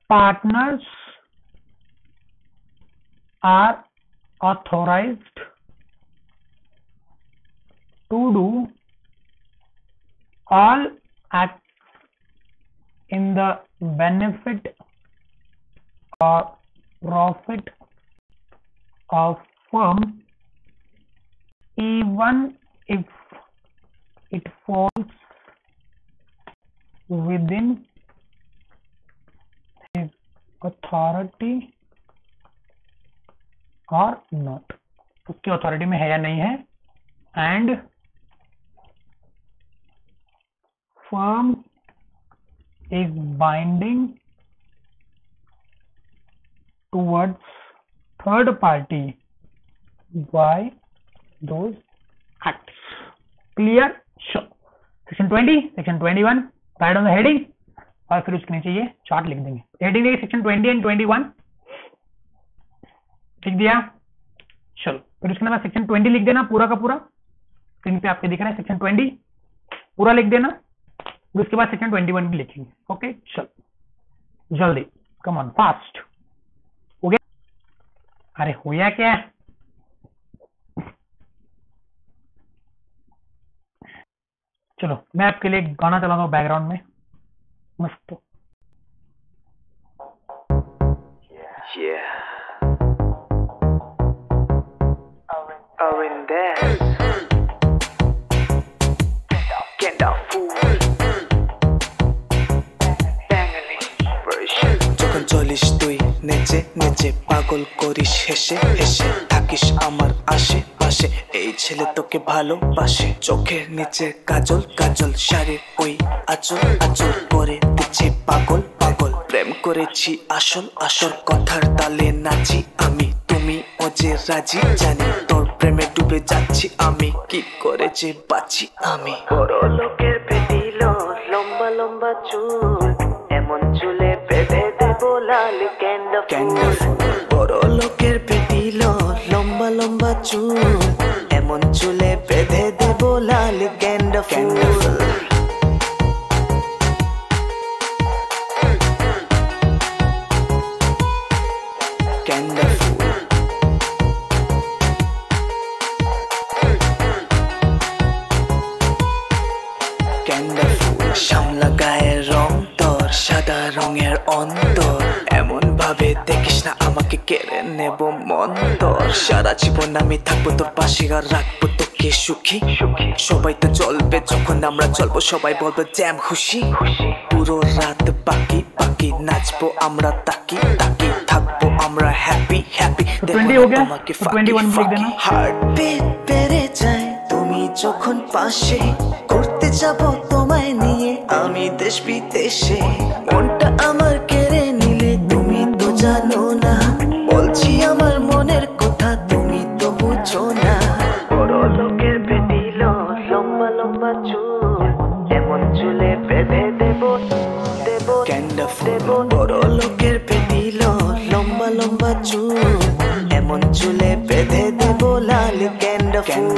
partners are authorised to do all acts in the benefit or profit of firm even if it falls within his authority or not। उसकी अथॉरिटी में है या नहीं है, and firm is binding towards third party by those acts। Clear? Sure। Section 20, Section 21, write on the heading, और फिर उसके नीचे ये चार्ट लिख देंगे। हेडिंग देखिए Section 20 and 21 लिख दिया। चलो फिर उसके बाद Section 20 लिख देना पूरा का पूरा, स्क्रीन पे आपके दिख रहा है Section 20 पूरा लिख देना, उसके बाद Section 21 भी लिखेंगे। ओके चल जल्दी, कम ऑन फास्ट। हो गया? अरे होया क्या? चलो मैं आपके लिए गाना चलाता हूँ बैकग्राउंड में मस्त। চলিস তুই নেচে নেচে পাগল করিস হেসে হেসে থাকিস আমার আশেপাশে, এই ছেলে তোকে ভালোবাসে। চোখের নিচে কাজল কাজল, শাড়ির ওই আঁচল আঁচল করে দিচ্ছে পাগল পাগল। প্রেম করেছি আসল আসল, কথার তালে নাচি আমি, তুমি ও যে রাজি জানি, তোর প্রেমে ডুবে যাচ্ছি আমি, কি করে যে বাঁচি আমি। বড় লোকের পেটিল লম্বা লম্বা চুল, এমন চুলে বেঁধে দেবো লাল ক্যান্ডা ফুল। বড় লোকের পেটিল লম্বা লম্বা চুল, এমন চুলে বেঁধে দেবো লাল ক্যান্ডা ফুল। ক্যান্ডা ফুল ক্যান্ডা ফুল। শ্যামলা গায়ের রং তোর, সাদা রঙের অন্তর, এমন ভাবে দেখিস না আমাকে, কেড়ে নেব মন তোর। সারা জীবন আমি থাকবো তোর পাশে, আর রাখবো তোকে সুখী। সবাই তো চলবে যখন আমরা চলবো, সবাই বলবে জ্যাম খুশি। পুরো রাত বাকি বাকি নাচবো আমরা তাকি তাকি, থাকবো আমরা হ্যাপি হ্যাপি। তোমাকে হার্টবিট বেড়ে যায় তুমি যখন পাশে, করতে যাবো তোমায় নিয়ে আমি দেশ বিদেশে। মনটা আমার কেড়ে নিলে তুমি তো জানো না, বলছি আমার মনের কথা তুমি তো বুঝো না। বড় লোকের পেটিল লম্বা লম্বা চুল, এমন চুলে বেঁধে দেবো দেবো ক্যান্ডা ফুল। বড় লোকের পেটিল লম্বা লম্বা চুল, এমন চুলে বেঁধে দেবো লাল ক্যান্ডা ফুল।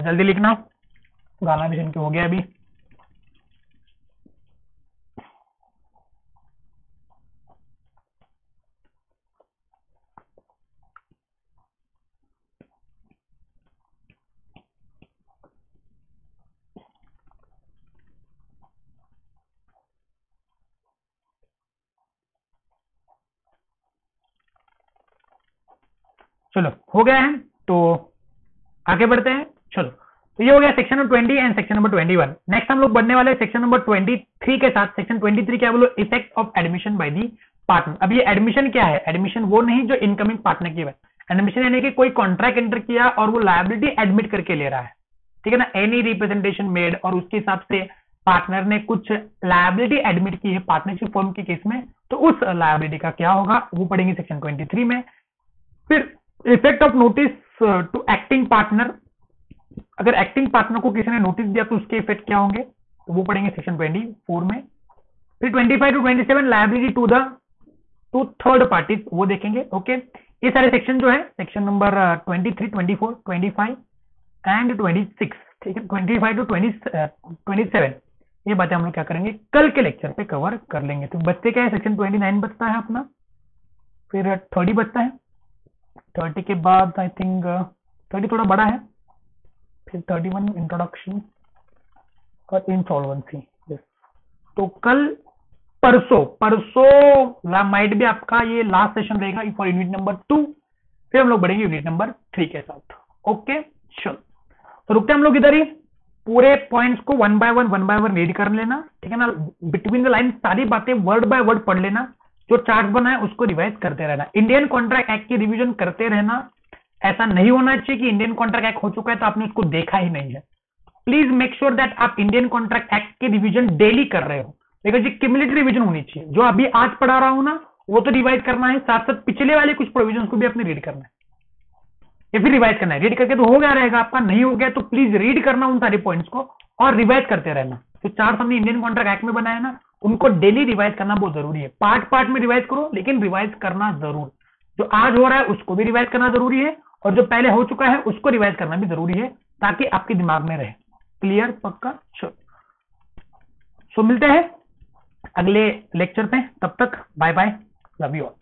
जल्दी लिखना, गाना भी सुन के हो गया अभी। चलो हो गया है, तो आगे बढ़ते हैं। चलो, तो ये हो गया section number 20 and section number 21। Next हम लोग बढ़ने वाले सेक्शन नंबर 23 के साथ। सेक्शन 23 क्या बोलो, effect of admission by the partner. अब ये एडमिशन क्या है? एडमिशन वो नहीं जो इनकमिंग पार्टनर की है। एडमिशन यानी कि कोई कॉन्ट्रैक्ट एंटर किया और वो लायबिलिटी एडमिट करके ले रहा है, ठीक है ना, एनी रिप्रेजेंटेशन मेड, और उसके हिसाब से पार्टनर ने कुछ लायबिलिटी एडमिट की है पार्टनरशिप फॉर्म के केस में, तो उस लायबिलिटी का क्या होगा वो पढ़ेंगे सेक्शन 23 में। फिर effect of notice to acting partner, अगर एक्टिंग पार्टनर को किसी ने नोटिस दिया तो उसके इफेक्ट क्या होंगे, तो वो पढ़ेंगे सेक्शन 24 में। फिर 25 to 27 liability to third party, वो देखेंगे। ओके, ये सारे सेक्शन जो है सेक्शन नंबर 23, 24, 25 एंड 26, ठीक है, 25 टू 27 ये बातें हम लोग क्या करेंगे कल के लेक्चर पे कवर कर लेंगे। तो बचते क्या है, सेक्शन 29 बचता है अपना, फिर 30 बचता है, 30 के बाद आई थिंक 30 थोड़ा बड़ा है, फिर 31 इंट्रोडक्शन और इंसॉल्वेंसी। तो कल परसों माइट भी आपका ये लास्ट सेशन रहेगा फॉर यूनिट नंबर 2, फिर हम लोग बढ़ेंगे यूनिट नंबर 3 के साथ। ओके चलो, तो रुकते हम लोग इधर ही, पूरे पॉइंट्स को वन बाय वन रीड कर लेना, ठीक है ना, बिटवीन द लाइन सारी बातें वर्ड बाय वर्ड पढ़ लेना, जो चार्ट बना है उसको रिवाइज करते रहना, इंडियन कॉन्ट्रैक्ट एक्ट की रिवीजन करते रहना। ऐसा नहीं होना चाहिए कि इंडियन कॉन्ट्रैक्ट एक्ट हो चुका है तो आपने उसको देखा ही नहीं है। प्लीज मेक श्योर दैट आप इंडियन कॉन्ट्रैक्ट एक्ट की रिवीजन डेली कर रहे हो, बिकॉज ये क्यूमुलेटिव रिवीजन होनी चाहिए। जो अभी आज पढ़ा रहा हूं ना वो तो रिवाइज करना है, साथ साथ पिछले वाले कुछ प्रोविजन को भी आपने रीड करना है या फिर रिवाइज करना है। रीड करके तो हो गया रहेगा आपका, नहीं हो गया तो प्लीज रीड करना उन सारे पॉइंट्स को और रिवाइज करते रहना। तो चार्ट हमने इंडियन कॉन्ट्रैक्ट एक्ट में बनाया ना, उनको डेली रिवाइज करना बहुत जरूरी है। पार्ट में रिवाइज करो लेकिन रिवाइज करना जरूर। जो आज हो रहा है उसको भी रिवाइज करना जरूरी है और जो पहले हो चुका है उसको रिवाइज करना भी जरूरी है, ताकि आपके दिमाग में रहे। क्लियर? पक्का? सो मिलते हैं अगले लेक्चर पे, तब तक bye bye, love you all.